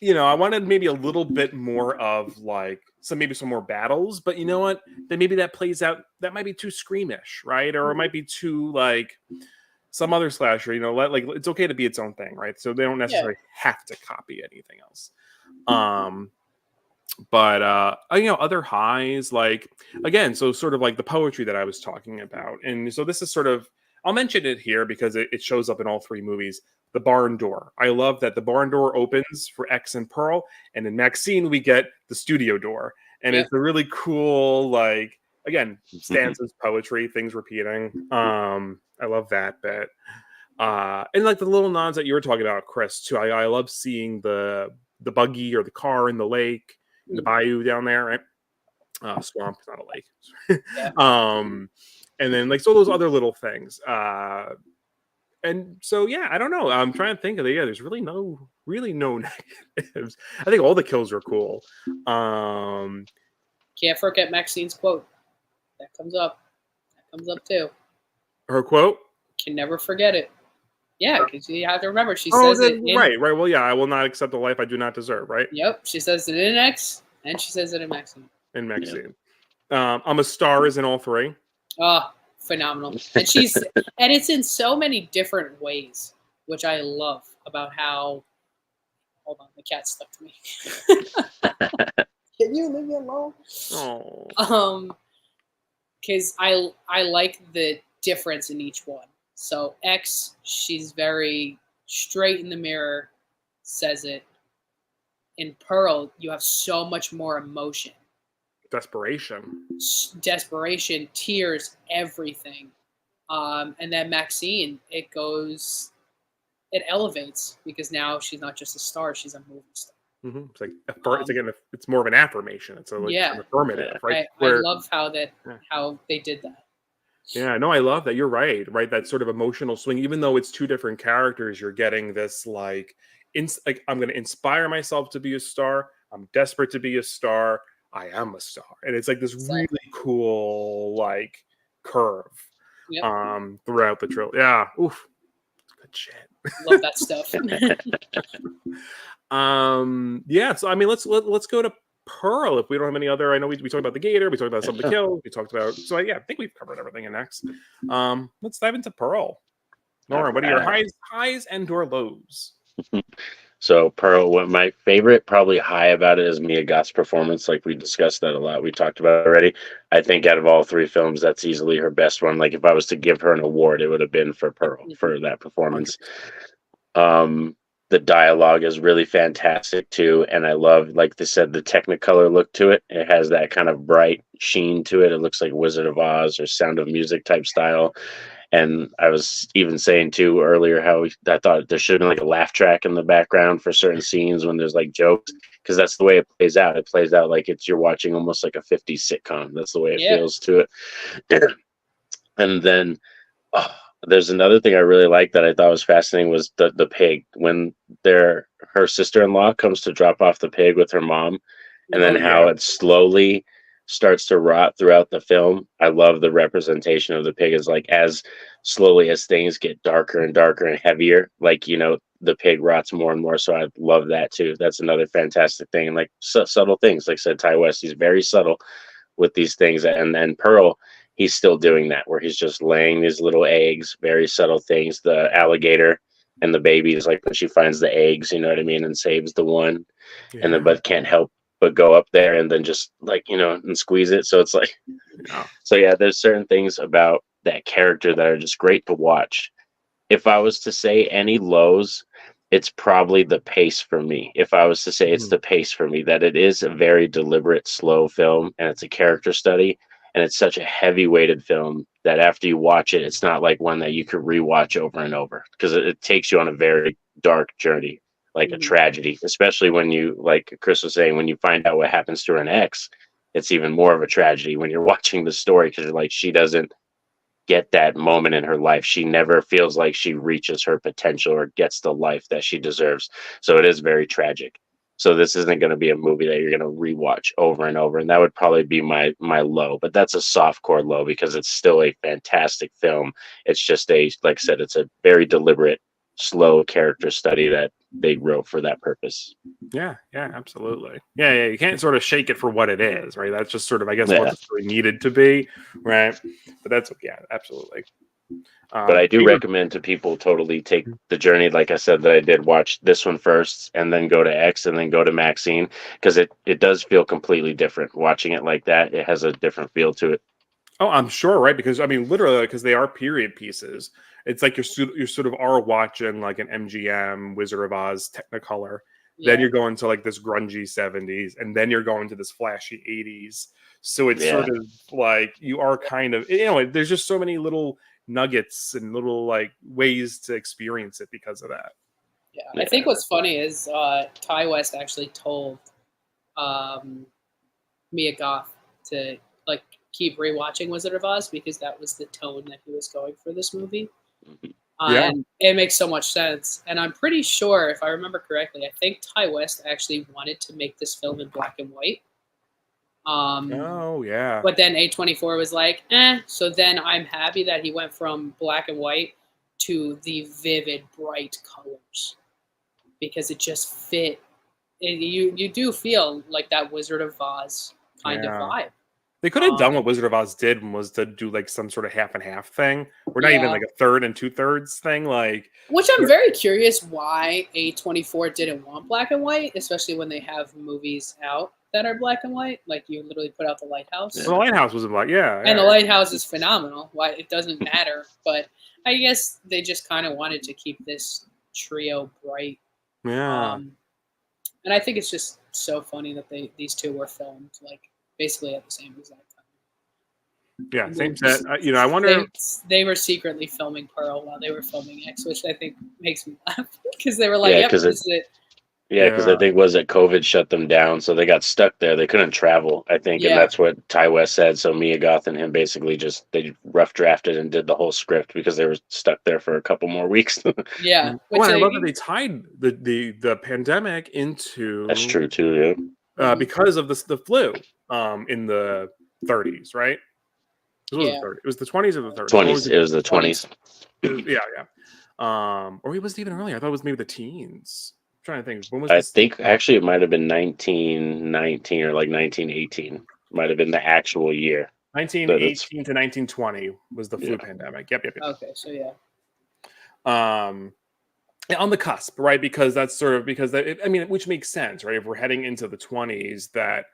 S1: you know, I wanted maybe a little bit more of like some more battles, but you know what? Then maybe that plays out. That might be too screamish, right? Or it might be too like some other slasher. You know, like it's okay to be its own thing, right? So they don't necessarily have to copy anything else. But you know, other highs, like again, so sort of like the poetry that I was talking about, and so this is sort of I'll mention it here because it shows up in all 3 movies. The barn door. I love that the barn door opens for X and Pearl, and in MaXXXine we get the studio door, and it's a really cool, like again, stanzas, poetry, things repeating. I love that bit, and like the little nods that you were talking about, Chris, too. I love seeing the buggy or the car in the lake, in the bayou down there, right? Swamp, not a lake.
S3: Yeah.
S1: And then like so those other little things. And so yeah, I don't know. I'm trying to think of there's really no negatives. I think all the kills are cool.
S3: Can't forget Maxine's quote. That comes up. That comes up too.
S1: Her quote.
S3: Can never forget it. Yeah, because you have to remember she says it.
S1: Right. Well, yeah. I will not accept a life I do not deserve. Right.
S3: Yep, she says it in X, and she says it in Maxine.
S1: In MaXXXine. I'm a star is in all 3.
S3: Oh, phenomenal. And and it's in so many different ways, which I love about how. Hold on, the cat stuck to me. alone.
S1: Oh.
S3: Because I like the difference in each one. So X, she's very straight in the mirror, says it. In Pearl, you have so much more emotion,
S1: Desperation.
S3: desperation, tears, everything. And then MaXXXine, it elevates because now she's not just a star; she's a movie star.
S1: Mm-hmm. It's more of an affirmation. It's an affirmative, right?
S3: I love how they did that.
S1: Yeah, no, I love that. You're right, right? That sort of emotional swing. Even though it's two different characters, you're getting this like I'm going to inspire myself to be a star. I'm desperate to be a star. I am a star, and it's like this really cool like curve throughout the trilogy. Yeah, oof, good shit.
S3: Love that stuff.
S1: Yeah. So I mean, let's go to Pearl if we don't have any other. I know we talked about the Gator, we talked about some of the kills, we talked about. So yeah, I think we've covered everything in X. Let's dive into Pearl. Norin, what are your highs and or lows?
S2: So Pearl, what my favorite probably high about it is Mia Goth's performance. Like we discussed that a lot. We talked about it already. I think out of all three films, that's easily her best one. Like if I was to give her an award, it would have been for Pearl for that performance. The dialogue is really fantastic too, and I love, like they said, the Technicolor look to it. It has that kind of bright sheen to it. It looks like Wizard of Oz or Sound of Music type style. And I was even saying too earlier how I thought there should have been like a laugh track in the background for certain scenes when there's like jokes, because that's the way it plays out. It plays out like you're watching almost like a 50s sitcom. That's the way it feels to it. And then there's another thing I really liked that I thought was fascinating was the pig. When her sister-in-law comes to drop off the pig with her mom, and then how it slowly starts to rot throughout the film. I love the representation of the pig is like as slowly as things get darker and darker and heavier, like, the pig rots more and more. So I love that too. That's another fantastic thing. And like subtle things, like I said, Ty West, he's very subtle with these things. And then Pearl, he's still doing that where he's just laying these little eggs, very subtle things. The alligator and the baby is like when she finds the eggs, you know what I mean, and saves the one, and then but can't help but go up there and then just like, and squeeze it. So it's like, so yeah, there's certain things about that character that are just great to watch. If I was to say any lows, it's probably the pace for me. If I was to say it's the pace for me, that it is a very deliberate, slow film, and it's a character study, and it's such a heavy-weighted film that after you watch it, it's not like one that you could rewatch over and over, because it takes you on a very dark journey, like a tragedy, especially when you, like Chris was saying, when you find out what happens to her in X, it's even more of a tragedy when you're watching the story, because you're like, she doesn't get that moment in her life. She never feels like she reaches her potential or gets the life that she deserves. So it is very tragic. So this isn't going to be a movie that you're going to rewatch over and over. And that would probably be my low, but that's a softcore low because it's still a fantastic film. It's just like I said, it's a very deliberate, slow character study that they wrote for that purpose.
S1: Yeah, absolutely. Yeah, you can't sort of shake it for what it is, right? That's just sort of, I guess, what it's really needed to be, right? But that's, absolutely.
S2: But I do recommend to people totally take the journey, like I said, that I did watch this one first and then go to X and then go to MaXXXine, because it does feel completely different. Watching it like that, it has a different feel to it.
S1: Oh, I'm sure, right? Because I mean, literally, because they are period pieces. It's like you're sort of are watching like an MGM, Wizard of Oz, Technicolor. Then you're going to like this grungy 70s, and then you're going to this flashy 80s. So it's sort of like you are kind of, there's just so many little nuggets and little like ways to experience it because of that.
S3: Yeah, I think what's funny is Ty West actually told Mia Goth to like keep rewatching Wizard of Oz because that was the tone that he was going for this movie. And it makes so much sense. And I'm pretty sure, if I remember correctly, I think Ty West actually wanted to make this film in black and white. But then A24 was like, So then I'm happy that he went from black and white to the vivid, bright colors because it just fit. You do feel like that Wizard of Oz kind of vibe.
S1: They could have done what Wizard of Oz did, was to do like some sort of half and half thing, or not even like a third and 2/3 thing. Like,
S3: which I'm very curious why A24 didn't want black and white, especially when they have movies out that are black and white. Like you literally put out The Lighthouse.
S1: Well, The Lighthouse was black,
S3: and The Lighthouse is phenomenal. Why it doesn't matter, but I guess they just kind of wanted to keep this trio bright.
S1: Yeah.
S3: And I think it's just so funny that these two were filmed like basically at the same exact time.
S1: Yeah, same set. I wonder.
S3: They were secretly filming Pearl while they were filming X, which I think makes me laugh because they were like,
S2: "Yep,
S3: this is it."
S2: Yeah, because I think COVID shut them down, so they got stuck there. They couldn't travel, I think, and that's what Ty West said. So Mia Goth and him basically they rough drafted and did the whole script because they were stuck there for a couple more weeks.
S3: Yeah,
S1: I love that they tied the pandemic into.
S2: That's true too. Yeah,
S1: because of the flu in the 30s, right? It was the 20s or the 30s.
S2: 20s. It was the 20s.
S1: Yeah. Or was it even earlier? I thought it was maybe the teens. Trying to think. When was
S2: I think actually it might have been 1919 or like 1918. Might have been the actual year.
S1: 1918 to 1920 was the flu pandemic. Yep.
S3: Okay, so yeah.
S1: On the cusp, right? Because that's sort of which makes sense, right? If we're heading into the 20s, that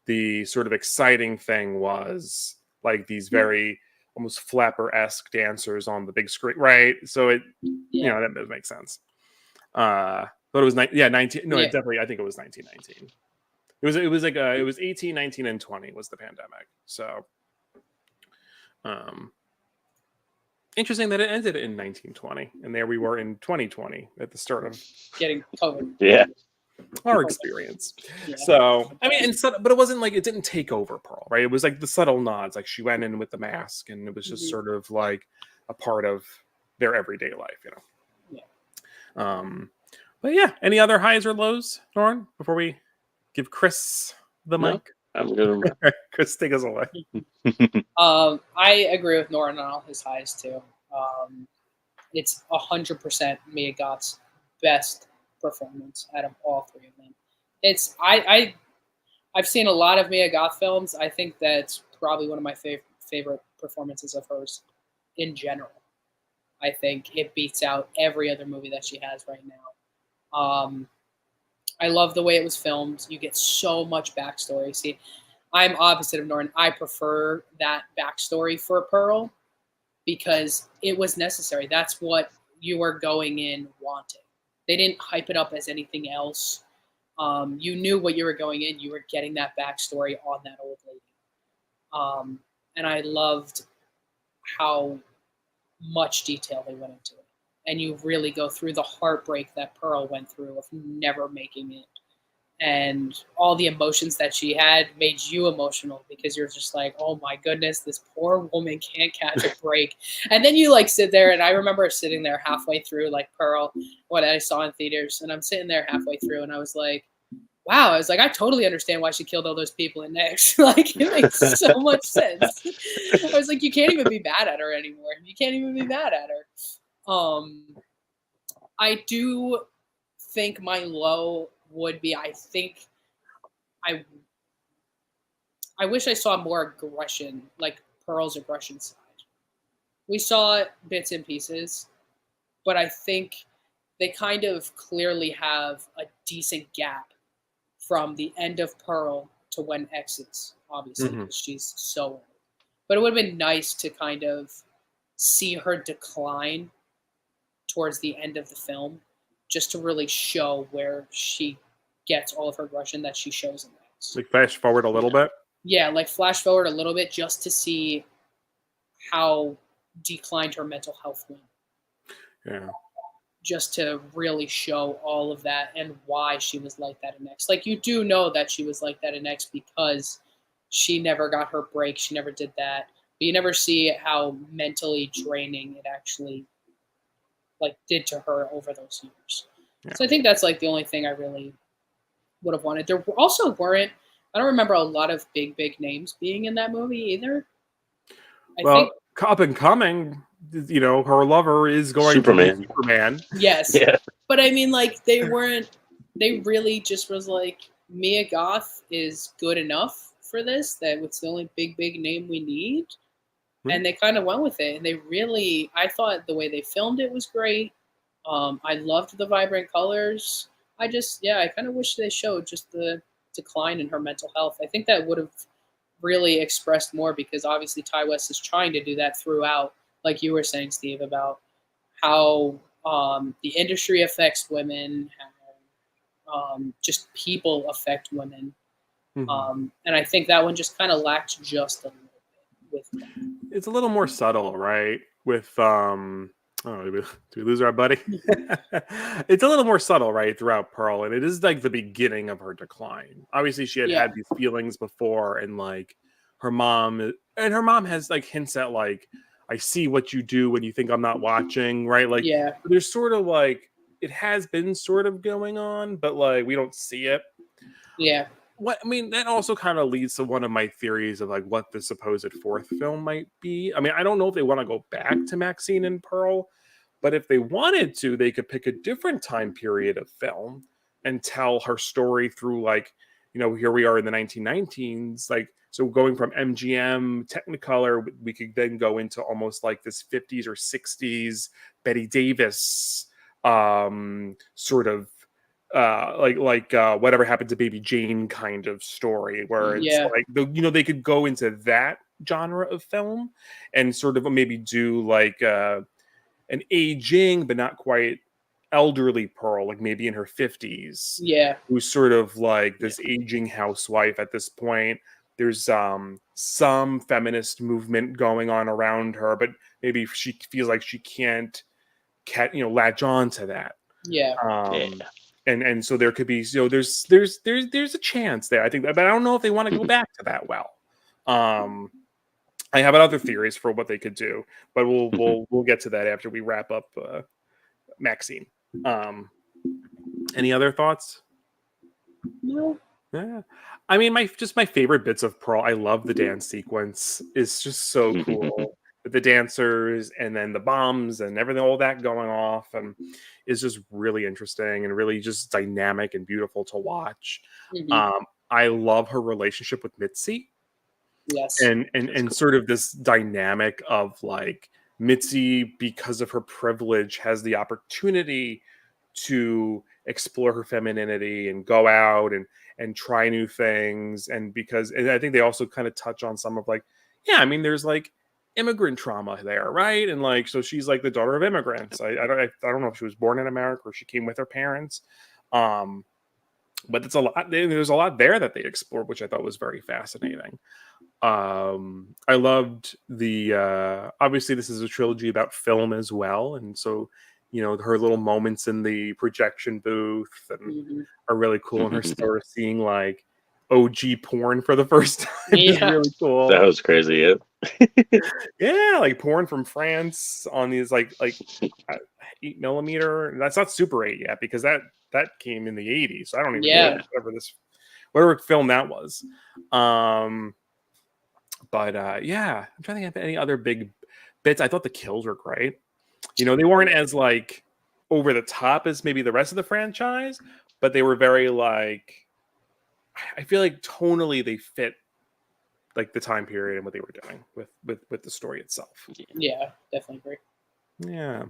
S1: the sort of exciting thing was like these very almost flapper-esque dancers on the big screen, right? So that does make sense. But it was 19. No, definitely. I think it was 1919. It was 18, 19, and 20 was the pandemic. So, interesting that it ended in 1920, and there we were in 2020 at the start of
S3: getting COVID.
S2: Yeah,
S1: our experience. Yeah. So, but it wasn't like it didn't take over Pearl, right? It was like the subtle nods, like she went in with the mask, and it was just sort of like a part of their everyday life, Yeah. But yeah, any other highs or lows, Norin, before we give Chris the mic?
S2: I'm good.
S1: Chris, take us away.
S3: I agree with Norin on all his highs too. It's 100% Mia Goth's best performance out of all three of them. It's I've seen a lot of Mia Goth films. I think that's probably one of my favorite performances of hers in general. I think it beats out every other movie that she has right now. I love the way it was filmed. You get so much backstory. See, I'm opposite of Norin. I prefer that backstory for Pearl because it was necessary. That's what you were going in wanting. They didn't hype it up as anything else. You knew what you were going in. You were getting that backstory on that old lady. And I loved how much detail they went into it. And you really go through the heartbreak that Pearl went through of never making it. And all the emotions that she had made you emotional because you're just like, oh my goodness, this poor woman can't catch a break. And then you like sit there, and I remember sitting there halfway through like Pearl, what I saw in theaters, and I'm sitting there halfway through, and I was like, wow, I was like, I totally understand why she killed all those people in X. Like, it makes so much sense. I was like, you can't even be mad at her anymore. You can't even be mad at her. I do think my low would be, I think I wish I saw more aggression, like Pearl's aggression side. We saw bits and pieces, but I think they kind of clearly have a decent gap from the end of Pearl to when X is, obviously, because she's so old. But it would have been nice to kind of see her decline towards the end of the film, just to really show where she gets all of her aggression that she shows in X.
S1: Like flash forward a little bit?
S3: Yeah, like flash forward a little bit just to see how declined her mental health went.
S1: Yeah.
S3: Just to really show all of that and why she was like that in X. Like, you do know that she was like that in X because she never got her break. She never did that. But you never see how mentally draining it actually like did to her over those years. Yeah. So I think that's like the only thing I really would have wanted. There also weren't, I don't remember a lot of big names being in that movie either. I think
S1: up and coming, you know, her lover is going to be Superman.
S3: Yes. Yeah. But I mean, like, they really just was like, Mia Goth is good enough for this. That it's the only big name we need,
S1: Hmm.
S3: and they kind of went with it. And they really, I thought the way they filmed it was great. I loved the vibrant colors. I kind of wish they showed just the decline in her mental health. I think that would have really expressed more because obviously Ty West is trying to do that throughout, like you were saying, Steve, about how the industry affects women, how just people affect women.
S1: Mhm.
S3: And I think that one just kind of lacked just a little bit with that.
S1: It's a little more subtle, right? With oh, did we lose our buddy? It's a little more subtle, right, throughout Pearl, and it is like the beginning of her decline. Obviously, she had
S3: Yeah.
S1: had these feelings before, and like her mom has like hints at like, I see what you do when you think I'm not watching, right? Like,
S3: Yeah.
S1: there's sort of like it has been sort of going on, but like we don't see it.
S3: Yeah.
S1: What I mean, that also kind of leads to one of my theories of like what the supposed fourth film might be. I mean, I don't know if they want to go back to Maxine and Pearl, but if they wanted to, they could pick a different time period of film and tell her story through like, here we are in the 1919s, like so going from MGM Technicolor, we could then go into almost like this 50s or 60s Betty Davis sort of whatever happened to Baby Jane kind of story, where it's
S3: Yeah.
S1: like they could go into that genre of film and sort of maybe do like an aging but not quite elderly Pearl, like maybe in her 50s,
S3: Yeah.
S1: who's sort of like this aging housewife at this point. There's some feminist movement going on around her, but maybe she feels like she can't latch on to that.
S3: Yeah.
S1: And so there could be there's a chance there, I think, but I don't know if they want to go back to that well. I have other theories for what they could do, but we'll get to that after we wrap up Maxine. Any other thoughts?
S3: No.
S1: Yeah, I mean, my favorite bits of Pearl. I love the dance sequence. It's just so cool. With the dancers and then the bombs and everything, all that going off, and is just really interesting and really just dynamic and beautiful to watch.
S3: Mhm.
S1: I love her relationship with Mitzi.
S3: Yes.
S1: And sort of this dynamic of like Mitzi, because of her privilege, has the opportunity to explore her femininity and go out and try new things. And I think they also kind of touch on some of like, yeah, I mean, there's like immigrant trauma there, right? And like, so she's like the daughter of immigrants. I don't know if she was born in America or she came with her parents. But it's a lot. There's a lot there that they explored, which I thought was very fascinating. I loved the obviously this is a trilogy about film as well, and so her little moments in the projection booth and are really cool, and her sort of seeing like OG porn for the first time is
S3: Yeah.
S1: really cool.
S2: That was crazy. Yeah.
S1: Yeah, like porn from France on these like 8mm. That's not Super 8 yet because that came in the 80s. So I don't even know whatever film that was. But yeah, I'm trying to think of any other big bits. I thought the kills were great. They weren't as like over the top as maybe the rest of the franchise, but they were very like, I feel like tonally they fit like the time period and what they were doing with the story itself.
S3: Yeah, definitely agree.
S1: Yeah.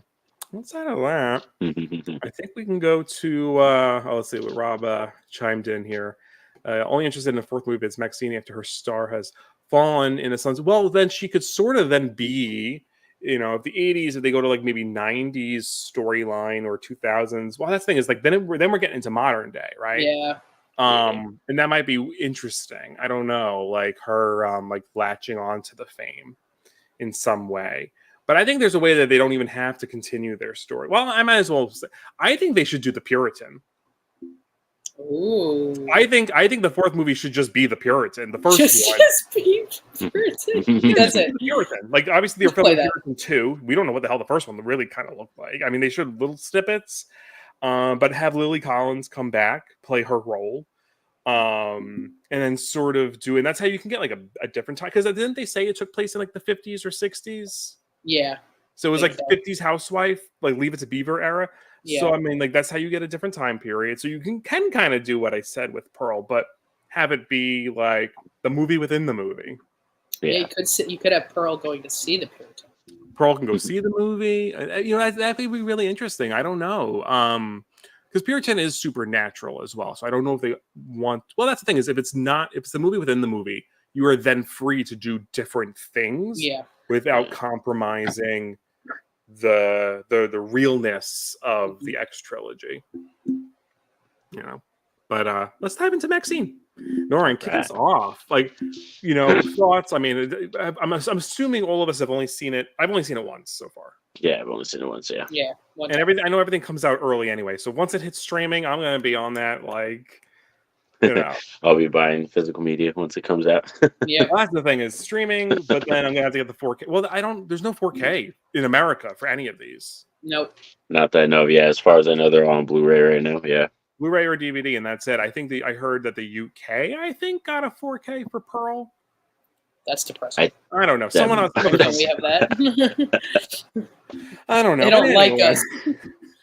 S1: Outside of that, I think we can go to let's see what Rob chimed in here. Only interested in the fourth movie is Maxine after her star has fallen in the sun's. Well, then she could sort of then be, if the 80s, if they go to like maybe 90s storyline or 2000s. Well, that's the thing is like then we're getting into modern day, right?
S3: Yeah.
S1: And that might be interesting. I don't know, like her like latching on to the fame in some way. But I think there's a way that they don't even have to continue their story. Well, I might as well say, I think they should do the Puritan.
S3: Ooh.
S1: I think the fourth movie should just be the Puritan. The first one.
S3: Just be Puritan. That's it.
S1: The Puritan. Like obviously they're filming Puritan 2. We don't know what the hell the first one really kind of looked like. I mean, they showed little snippets, but have Lily Collins come back, play her role. And then sort of do, and that's how you can get like a different time, because didn't they say it took place in like the 50s or 60s?
S3: Yeah.
S1: So it was like 50s housewife, like Leave It to Beaver era.
S3: Yeah.
S1: So I mean, like that's how you get a different time period. So you can kind of do what I said with Pearl, but have it be like the movie within the movie.
S3: Yeah, you could have Pearl going to see the Puritan.
S1: Pearl can go see the movie. You know, that would be really interesting. I don't know. Because Puritan is supernatural as well. So I don't know if they want. Well, that's the thing is if it's the movie within the movie, you are then free to do different things. Without compromising the realness of the X trilogy. You know, but let's dive into MaXXXine. Norin, kick us off. Like, you know, thoughts. I mean, I'm assuming all of us have only seen it. I've only seen it once so far.
S2: Yeah, I've only seen it once. Yeah.
S3: Yeah.
S1: And everything. I know everything comes out early anyway. So once it hits streaming, I'm gonna be on that. Like, you know,
S2: I'll be buying physical media once it comes out.
S3: Yeah.
S1: Well, that's the thing is streaming, but then I'm gonna have to get the 4K. Well, there's no 4K in America for any of these.
S3: Nope.
S2: Not that I know of. Yeah, as far as I know, they're all on Blu-ray right now. Yeah.
S1: Blu-ray or DVD, and that's it. I think I heard that the UK, got a 4K for Pearl.
S3: That's depressing.
S1: I don't know. Someone else.
S3: We have that.
S1: I don't know.
S3: They don't like us.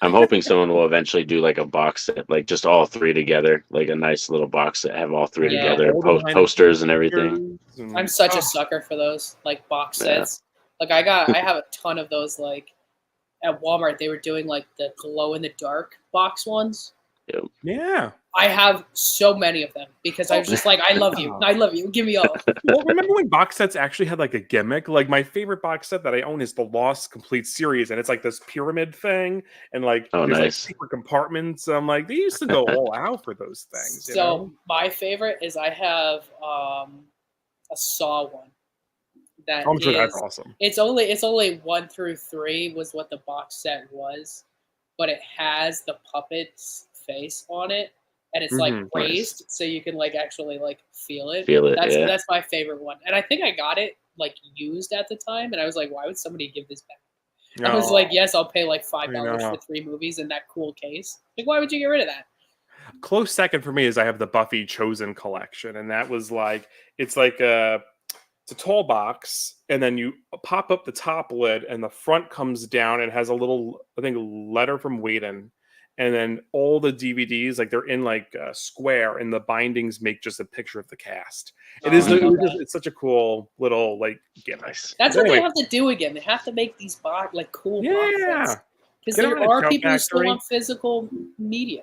S2: I'm hoping someone will eventually do like a box set, like just all three together, like a nice little box that have all three together, posters and everything.
S3: I'm such a sucker for those like box sets. Like I have a ton of those. Like at Walmart, they were doing like the glow in the dark box ones.
S1: Yeah.
S3: I have so many of them because I was just like, I love you. I love you. Give me all.
S1: Well, remember when box sets actually had like a gimmick? Like my favorite box set that I own is the Lost Complete series, and it's like this pyramid thing, and like there's like secret compartments. I'm like, they used to go all out for those things.
S3: So my favorite is I have a Saw one.
S1: I'm sure that's awesome.
S3: It's only 1 through 3 was what the box set was, but it has the puppet's face on it, and it's like raised, so you can like actually like feel it. That's my favorite one, and I think I got it like used at the time, and I was like, why would somebody give this back? I was like, yes, I'll pay like $5 for 3 movies in that cool case. Like, why would you get rid of that?
S1: Close second for me is I have the Buffy Chosen collection, and that was like it's a tall box, and then you pop up the top lid, and the front comes down and has a little, I think, letter from Whedon. And then all the DVDs, like they're in like a square, and the bindings make just a picture of the cast. It's such a cool little like gimmick.
S3: That's what they have to do again. They have to make these cool box sets because there are people who still want physical media.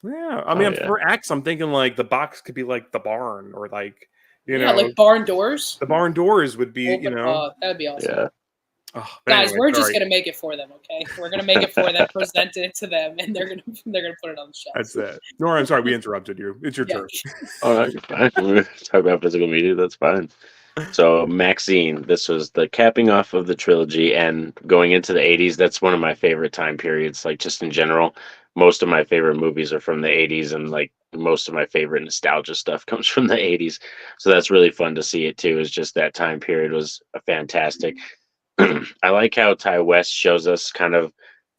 S1: Yeah, I mean, for X, I'm thinking like the box could be like the barn, or like
S3: like barn doors.
S1: The barn doors would be that
S3: would be awesome.
S2: Yeah.
S1: Oh,
S3: guys, we're just gonna make it for them, okay? We're gonna make it for them, present it to them, and they're gonna put it on the shelf.
S1: That's it. Nora, I'm sorry we interrupted you. It's your turn.
S2: Oh, no, you're fine. We're talk about physical media. That's fine. So MaXXXine, this was the capping off of the trilogy, and going into the 80s. That's one of my favorite time periods. Like just in general, most of my favorite movies are from the 80s, and like most of my favorite nostalgia stuff comes from the 80s. So that's really fun to see it too. Is just that time period was fantastic. I like how Ty West shows us kind of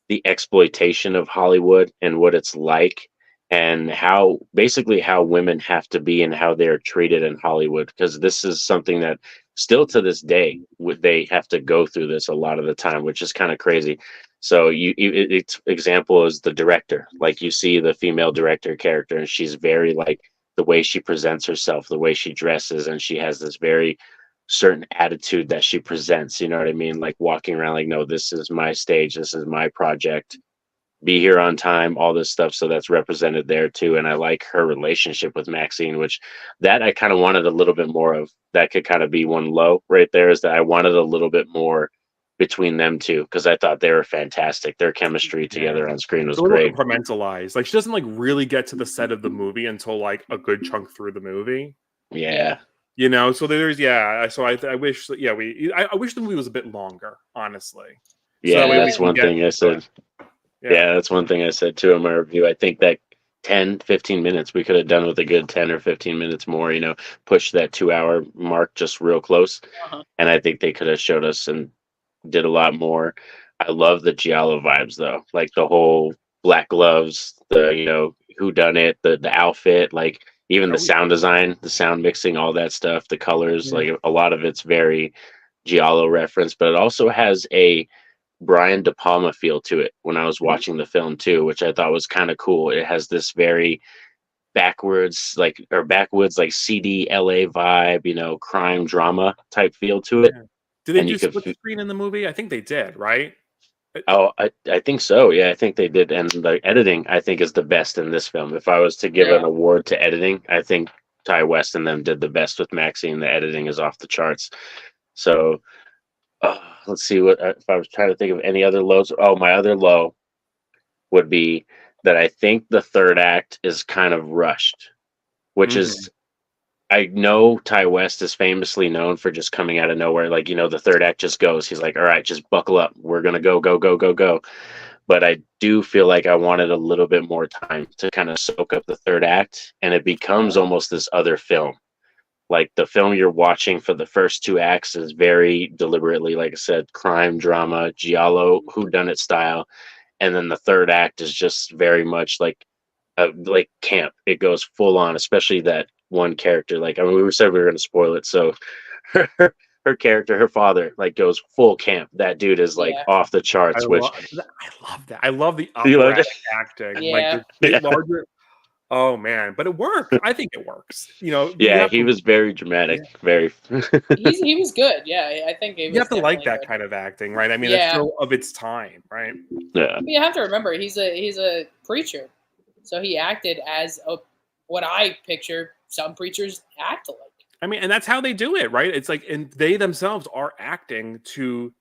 S2: the exploitation of Hollywood and what it's like, and how basically how women have to be and how they're treated in Hollywood, because this is something that still to this day they have to go through this a lot of the time, which is kind of crazy. So its example is the director. Like you see the female director character, and she's very like the way she presents herself, the way she dresses, and she has this very certain attitude that she presents, you know what I mean? Like walking around like, no, this is my stage, this is my project, be here on time, all this stuff. So that's represented there too. And I like her relationship with MaXXXine, which that I kind of wanted a little bit more of. That could kind of be one low right there, is that I wanted a little bit more between them two, because I thought they were fantastic. Their chemistry together on screen was great.
S1: Compartmentalized. Like she doesn't like really get to the set of the movie until like a good chunk through the movie.
S2: Yeah.
S1: You know, so there's so I wish I wish the movie was a bit longer, honestly.
S2: Yeah,
S1: so
S2: that's one thing I said. Yeah, that's one thing I said too in my review. I think that 10-15 minutes we could have done with a good 10 or 15 minutes more, you know, push that 2-hour mark just real close. And I think they could have showed us and did a lot more. I love the Giallo vibes though, like the whole black gloves, the who done it, the outfit, like even the sound design, the sound mixing, all that stuff, the colors, like a lot of it's very Giallo reference, but it also has a Brian De Palma feel to it when I was watching the film too, which I thought was kind of cool. It has this very backwoods like CD LA vibe, you know, crime drama type feel to it.
S1: Yeah. Did they
S2: And
S1: do
S2: you could
S1: split screen in the movie? I think they did, right?
S2: Oh, I think so. Yeah, I think they did. And the editing, I think, is the best in this film. If I was to give an
S3: Yeah.
S2: award to editing, I think Ty West and them did the best with MaXXXine. The editing is off the charts. So let's see what if I was trying to think of any other lows. Oh, my other low would be that I think the third act is kind of rushed, which
S1: Mhm.
S2: is I know Ty West is famously known for just coming out of nowhere. Like, you know, the third act just goes. He's like, all right, just buckle up. We're going to go, go, go, go, go. But I do feel like I wanted a little bit more time to kind of soak up the third act. And it becomes almost this other film. Like the film you're watching for the first two acts is very deliberately, like I said, crime, drama, giallo, whodunit style. And then the third act is just very much like camp. It goes full on, especially that one character. Like, I mean, we said we were going to spoil it, so her character, her father, like goes full camp. That dude is like
S3: Yeah.
S2: off the charts. Which
S1: I love that. I love the
S2: You loved
S1: operatic
S2: it?
S1: acting.
S3: Yeah.
S1: Like the
S2: Yeah.
S1: larger. Oh man, but it worked. I think it works. You know, you
S2: yeah,
S1: have
S2: he
S1: to,
S2: was very dramatic. Very.
S3: He was good. Yeah, I think he was
S1: you have to like
S3: definitely
S1: that
S3: good.
S1: kind of acting, right? I mean,
S3: Yeah.
S1: it's so of its time, right?
S2: Yeah.
S3: But you have to remember he's a preacher, so he acted as what I picture some preachers act like.
S1: I mean, and that's how they do it, right? It's like, and they themselves are acting to,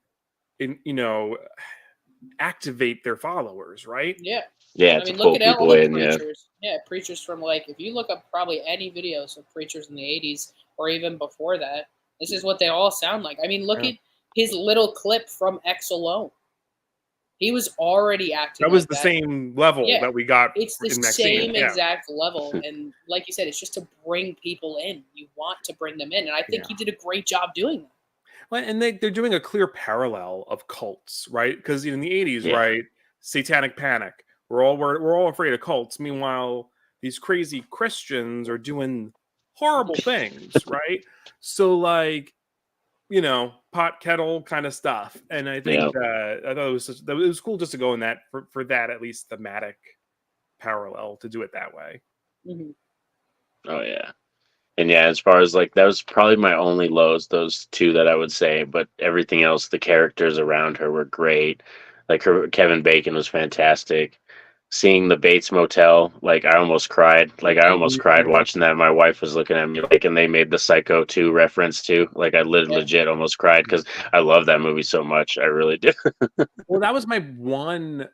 S1: activate their followers, right?
S3: Yeah.
S2: Yeah,
S3: I
S2: to
S3: mean,
S2: pull
S3: look at all
S2: people
S3: the
S2: in. Yeah.
S3: preachers. Yeah, preachers from if you look up probably any videos of preachers in the 80s or even before that, this is what they all sound like. I mean, look
S1: Yeah.
S3: at his little clip from X alone. He was already acting
S1: That was
S3: like
S1: the
S3: that.
S1: same level
S3: Yeah.
S1: that we got
S3: It's the
S1: in MaXXXine.
S3: same
S1: Yeah.
S3: exact level. And like you said, it's just to bring people in. You want to bring them in. And I think
S1: Yeah.
S3: he did a great job doing that.
S1: Well, and they're doing a clear parallel of cults, right? Because in the 80s,
S2: Yeah.
S1: right, satanic panic. We're all afraid of cults. Meanwhile, these crazy Christians are doing horrible things, right? So like, pot kettle kind of stuff. And I think
S2: Yeah.
S1: I thought it was cool just to go in that for that at least thematic parallel to do it that way.
S3: Mm-hmm.
S2: Oh yeah. And yeah, as far as like that was probably my only lows, those two that I would say, but everything else, the characters around her were great. Like Kevin Bacon was fantastic. Seeing the Bates Motel, like I almost cried. Like I almost cried watching that. My wife was looking at me like, and they made the Psycho 2 reference too. Like I legit almost cried because I love that movie so much. I really do.
S1: Well, that was my one.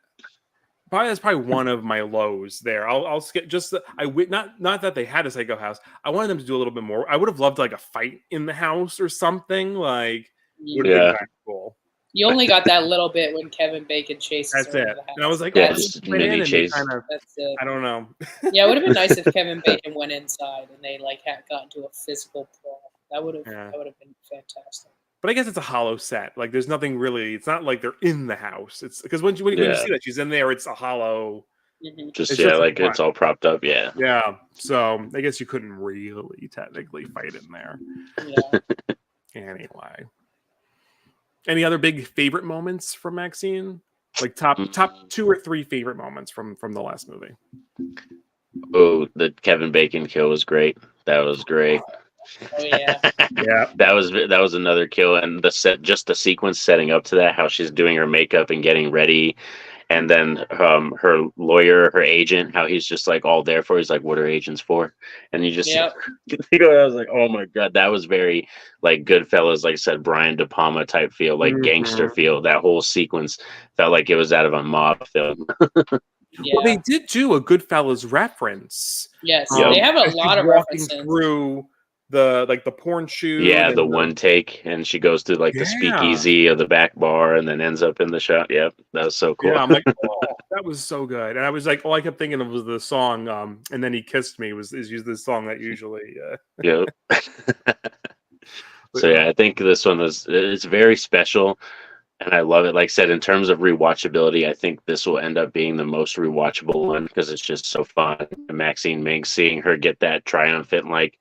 S1: That's probably one of my lows there. I'll skip just not that they had a psycho house. I wanted them to do a little bit more. I would have loved like a fight in the house or something. Like would have been kind of cool.
S3: You only got that little bit when Kevin Bacon chases
S1: That's
S3: her
S1: it.
S3: into the house.
S1: And I was like,
S2: Yeah,
S1: oh,
S2: just
S1: went in
S2: mini
S1: and
S2: chase.
S3: That's it.
S1: I don't know.
S3: Yeah, it would have been nice if Kevin Bacon went inside and they got into a physical brawl. That would have been fantastic.
S1: But I guess it's a hollow set. Like there's nothing really. It's not like they're in the house. It's because when you see that she's in there, it's a hollow.
S3: Mm-hmm.
S2: Just
S1: It's
S2: yeah,
S1: just
S2: like
S1: fun.
S2: it's all propped up. Yeah.
S1: Yeah. So I guess you couldn't really technically fight in there.
S3: Yeah.
S1: Anyway. Any other big favorite moments from MaXXXine? Like top 2 or 3 favorite moments from the last movie.
S2: Oh, the Kevin Bacon kill was great. That was great.
S3: Oh yeah.
S1: Yeah.
S2: That was another kill, and just the sequence setting up to that, how she's doing her makeup and getting ready, and then her lawyer, her agent, how he's just like all there for. He's like, "What are agents for?" And you just, I was like, "Oh my god," that was very like Goodfellas, like I said, Brian De Palma type feel, like gangster feel. That whole sequence felt like it was out of a mob film.
S3: Yeah.
S1: Well, they did do a Goodfellas reference.
S3: Yes, they have a lot of references
S1: through the porn shoot.
S2: Yeah, the one take, and she goes through like the speakeasy or the back bar, and then ends up in the shop. Yep, that was so cool.
S1: Yeah, I'm like, oh, that was so good. And I was like, all I kept thinking of was the song. And then he kissed me is used this song that usually.
S2: Yep. So yeah, I think this one it's very special. And I love it. Like I said, in terms of rewatchability, I think this will end up being the most rewatchable one because it's just so fun. And Maxine Ming, seeing her get that triumphant, like,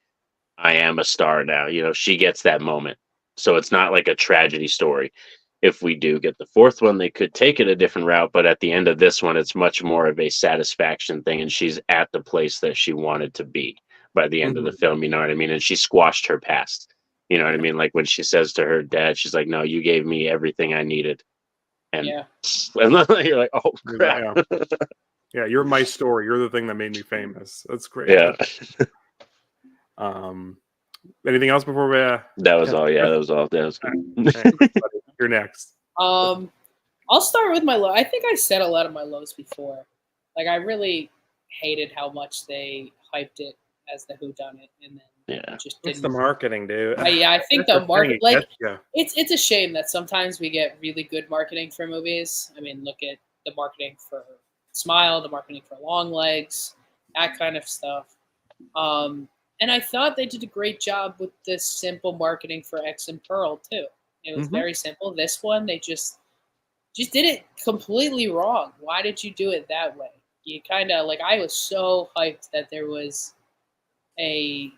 S2: I am a star now. She gets that moment. So it's not like a tragedy story. if we do get the fourth one, they could take it a different route. But at the end of this one, it's much more of a satisfaction thing, and she's at the place that she wanted to be by the end of the film. You know what I mean? And she squashed her past. You know what I mean? Like when she says to her dad, she's like, "No, you gave me everything I needed." And,
S3: Yeah.
S2: and you're like, "Oh crap!"
S1: Yeah, you're my story. You're the thing that made me famous. That's great.
S2: Yeah.
S1: Anything else before we?
S2: That was all. Yeah, that was all. That was good.
S1: Right, you're next.
S3: I'll start with my low. I think I said a lot of my lows before. Like I really hated how much they hyped it as the whodunit, and then just didn't.
S1: It's the marketing, dude.
S3: I think the market, like,
S1: yeah.
S3: it's a shame that sometimes we get really good marketing for movies. I mean, look at the marketing for Smile, the marketing for Long Legs, that kind of stuff. And I thought they did a great job with this simple marketing for X and Pearl too. It was very simple. This one, they just did it completely wrong. Why did you do it that way? You kind of like, I was so hyped that there was a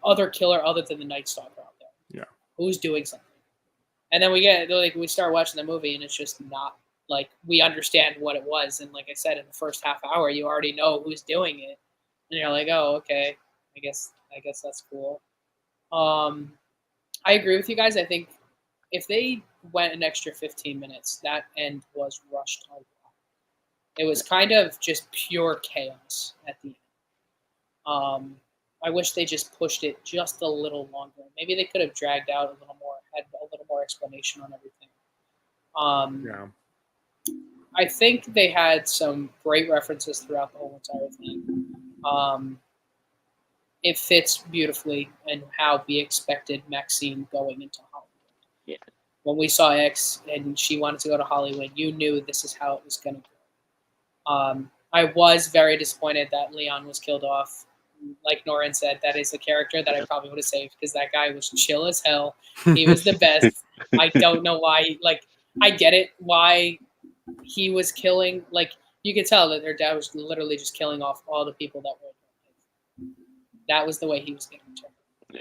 S3: other killer other than the Night Stalker out there.
S1: Yeah,
S3: who's doing something, and then we start watching the movie, and it's just not like we understand what it was. And like I said, in the first half hour, you already know who's doing it, and you're like, oh, okay, I guess that's cool. I agree with you guys. I think if they went an extra 15 minutes, that end was rushed a lot. It was kind of just pure chaos at the end. I wish they just pushed it just a little longer. Maybe they could have dragged out a little more, had a little more explanation on everything. I think they had some great references throughout the whole entire thing. It fits beautifully in how we expected MaXXXine going into Hollywood.
S2: Yeah.
S3: When we saw X and she wanted to go to Hollywood, you knew this is how it was going to go. I was very disappointed that Leon was killed off. Like Norin said, that is a character that I probably would have saved because that guy was chill as hell. He was the best. I don't know why. Like, I get it why he was killing. Like, you could tell that their dad was literally just killing off all the people that were in her life. That was the way he was getting turned.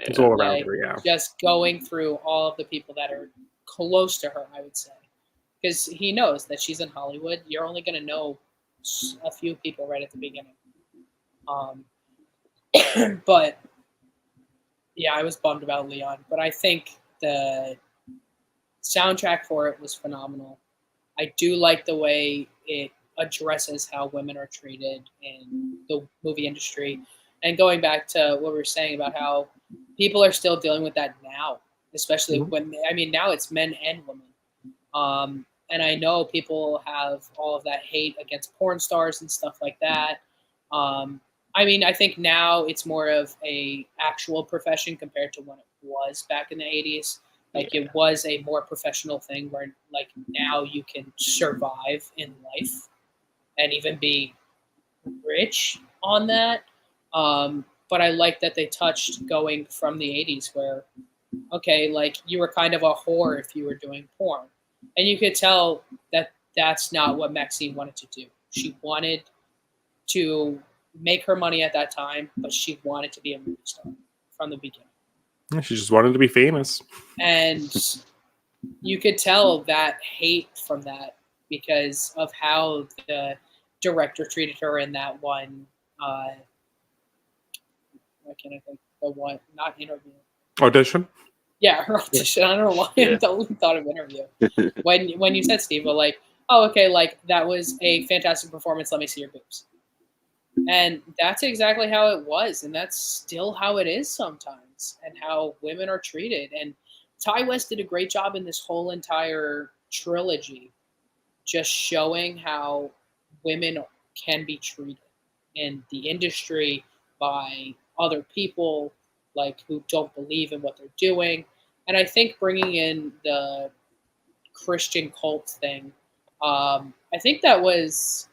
S1: It's all around
S3: like,
S1: her, yeah.
S3: Just going through all of the people that are close to her, I would say. Because he knows that she's in Hollywood. You're only going to know a few people right at the beginning. But yeah, I was bummed about Leon. But I think the soundtrack for it was phenomenal. I do like the way it addresses how women are treated in the movie industry. And going back to what we were saying about how people are still dealing with that now, especially when, I mean, now it's men and women. And I know people have all of that hate against porn stars and stuff like that. I mean, I think now it's more of a actual profession compared to when it was back in the 80s. Like, it was a more professional thing where, like, now you can survive in life and even be rich on that. But I like that they touched going from the 80s where, okay, like, you were kind of a whore if you were doing porn. And you could tell that that's not what MaXXXine wanted to do. She wanted to make her money at that time, but she wanted to be a movie star from the beginning.
S1: She just wanted to be famous. And
S3: you could tell that hate from that because of how the director treated her in that one. Why can't I think? The one, not interview.
S1: Audition?
S3: Yeah, her audition. I don't know why I thought of interview. When you said Steve, but like, oh, okay, like, that was a fantastic performance. Let me see your boobs. And that's exactly how it was. And that's still how it is sometimes and how women are treated. And Ty West did a great job in this whole entire trilogy, just showing how women can be treated in the industry by other people, like, who don't believe in what they're doing. And I think bringing in the Christian cult thing, I think that was...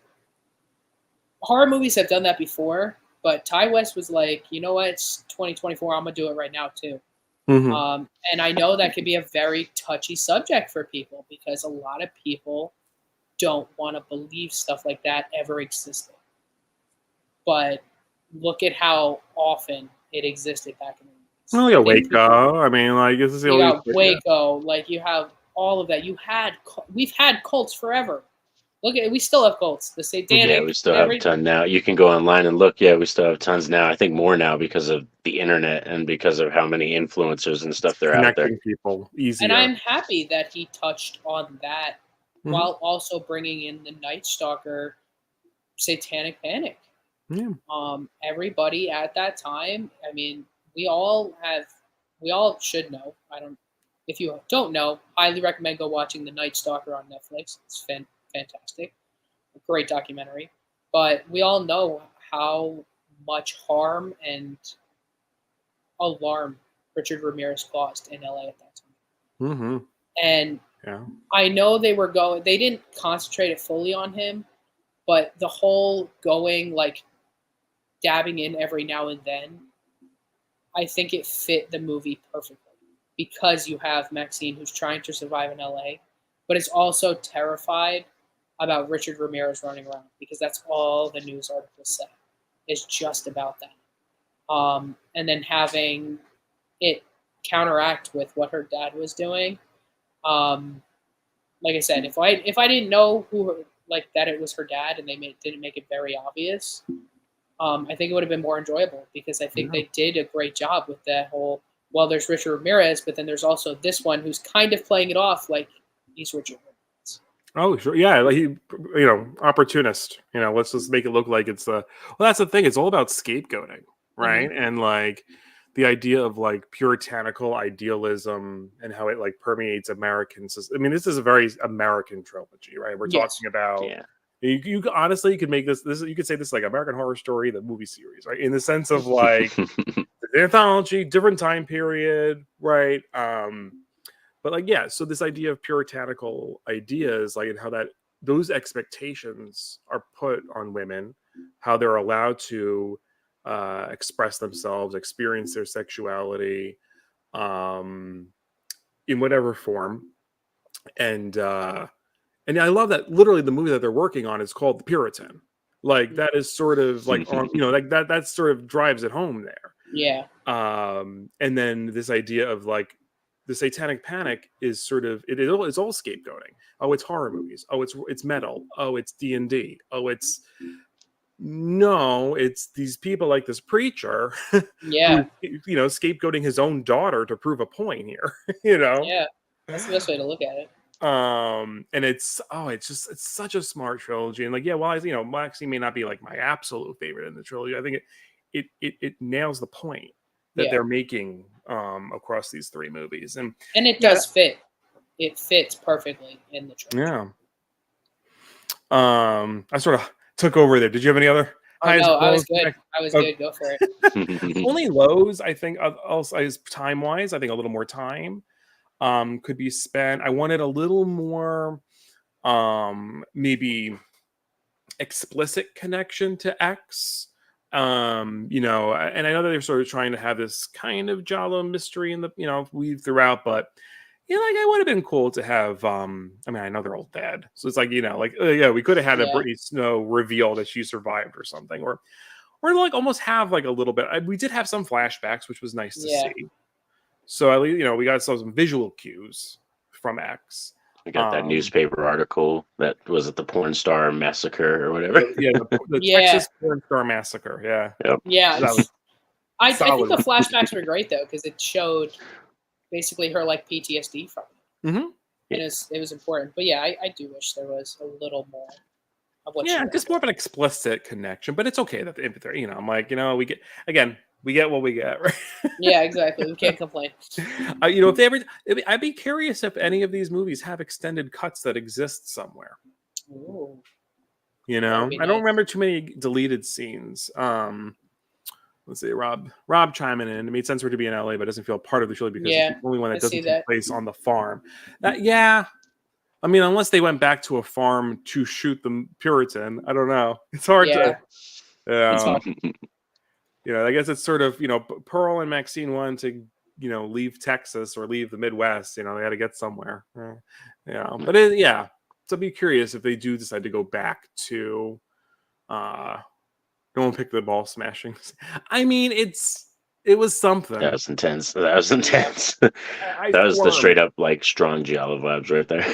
S3: Horror movies have done that before, but Ty West was like, you know what, it's 2024, I'm going to do it right now too. And I know that could be a very touchy subject for people because a lot of people don't want to believe stuff like that ever existed. But look at how often it existed back in the
S1: Oh yeah, Waco. I mean, like this is the
S3: You
S1: only.
S3: got Waco, like you have all of that. We've had cults forever. Look at we still have cults. The satanic.
S2: Yeah, we still have a ton now. You can go online and look. Yeah, we still have tons now. I think more now because of the internet and because of how many influencers and stuff they're out there.
S1: Connecting people easier.
S3: And I'm happy that he touched on that
S1: Mhm.
S3: while also bringing in the Night Stalker satanic panic.
S1: Yeah.
S3: Everybody at that time, I mean, we all should know. If you don't know, highly recommend go watching The Night Stalker on Netflix. It's fantastic. A great documentary. But we all know how much harm and alarm Richard Ramirez caused in LA at that time.
S1: Mm-hmm.
S3: And
S1: Yeah.
S3: I know they didn't concentrate it fully on him, but the whole going like dabbing in every now and then, I think it fit the movie perfectly because you have MaXXXine who's trying to survive in LA, but is also terrified about Richard Ramirez running around because that's all the news articles say is just about that. And then having it counteract with what her dad was doing. Like I said, if I didn't know that it was her dad and they didn't make it very obvious, I think it would have been more enjoyable because I think they did a great job with that whole. Well, there's Richard Ramirez, but then there's also this one who's kind of playing it off like he's Richard Ramirez.
S1: Oh, sure. Yeah, like he, opportunist. Let's just make it look like it's well, that's the thing. It's all about scapegoating, right?
S3: Mm-hmm.
S1: And like the idea of like puritanical idealism and how it like permeates Americans. I mean, this is a very American trilogy, right? We're talking about.
S2: Yeah.
S1: You honestly could make this. You could say this is like American Horror Story, the movie series, right? In the sense of like the anthology, different time period, right? But like, yeah, so this idea of puritanical ideas, like, and how that those expectations are put on women, how they're allowed to express themselves, experience their sexuality, in whatever form, and I love that literally the movie that they're working on is called The Puritan. Like that is sort of like like that sort of drives it home there.
S3: Yeah.
S1: And then this idea of like the satanic panic is sort of it's all scapegoating. Oh, it's horror movies. Oh, it's metal. Oh, it's D&D. Oh, it's these people like this preacher.
S3: Yeah.
S1: who, scapegoating his own daughter to prove a point here.
S3: Yeah. That's the best way to look at it.
S1: And it's such a smart trilogy. And like, yeah, well, MaXXXine may not be like my absolute favorite in the trilogy. I think it nails the point that they're making across these three movies, and
S3: it does fit. It fits perfectly in the trilogy.
S1: Yeah. I sort of took over there. Did you have any other?
S3: Oh, no, I was good. I was good. Go for it.
S1: Only lows, I think. Also, is time wise, I think a little more time could be spent. I wanted a little more, maybe explicit connection to X. And I know that they're sort of trying to have this kind of Jalo mystery in the weave throughout, but like it would have been cool to have. I know they're all dead, so it's like we could have had a Brittany Snow reveal that she survived or something, or like almost have like a little bit. We did have some flashbacks, which was nice to see. So at least we got some visual cues from X.
S2: We got that newspaper article that was it the porn star massacre or whatever.
S1: Yeah, the Texas porn star massacre. Yeah.
S2: Yep.
S3: Yeah. I think the flashbacks were great though because it showed basically her like PTSD from it.
S1: Mm-hmm.
S3: And it was important. But yeah, I do wish there was a little more of what.
S1: Yeah, just more of an explicit connection. But it's okay that I'm like we get what we get, right?
S3: Yeah, exactly. We can't complain.
S1: If they ever, I'd be curious if any of these movies have extended cuts that exist somewhere.
S3: Ooh.
S1: I don't remember too many deleted scenes. Let's see, Rob chiming in. It made sense for it to be in LA, but doesn't feel part of the show because it's the only one that doesn't take place on the farm. Unless they went back to a farm to shoot the Puritan, I don't know. It's hard to. Yeah.
S3: It's hard.
S1: I guess it's sort of, Pearl and MaXXXine wanted to, leave Texas or leave the Midwest. They had to get somewhere. But so I'd be curious if they do decide to go back to, don't pick the ball smashing. I mean, it's It was something.
S2: That was intense. That was intense.
S1: I
S2: That was the
S1: squirmed.
S2: straight up like strong giallo vibes right there.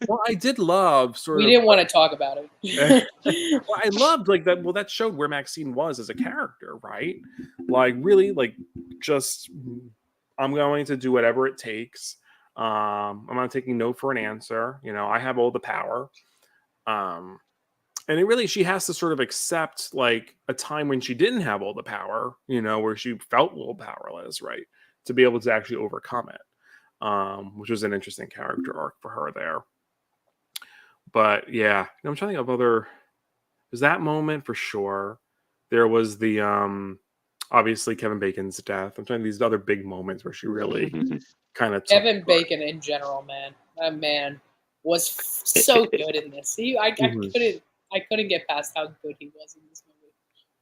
S1: Well, I did love sort
S3: We
S1: of.
S3: didn't want to talk about it.
S1: Well, I loved like that. Well, that showed where MaXXXine was as a character, right? Like really, like just I'm going to do whatever it takes. I'm not taking no for an answer. You know, I have all the power. And it really, she has to sort of accept like a time when she didn't have all the power. You know, where she felt a little powerless, right, to be able to actually overcome it. Which was an interesting character arc for her there. But yeah, I'm trying to think of other. There's that moment for sure. There was the obviously Kevin Bacon's death. I'm trying to these other big moments where she really kind of
S3: Kevin Bacon in general, man, that man was so good in this. I couldn't get past how good he was in this movie.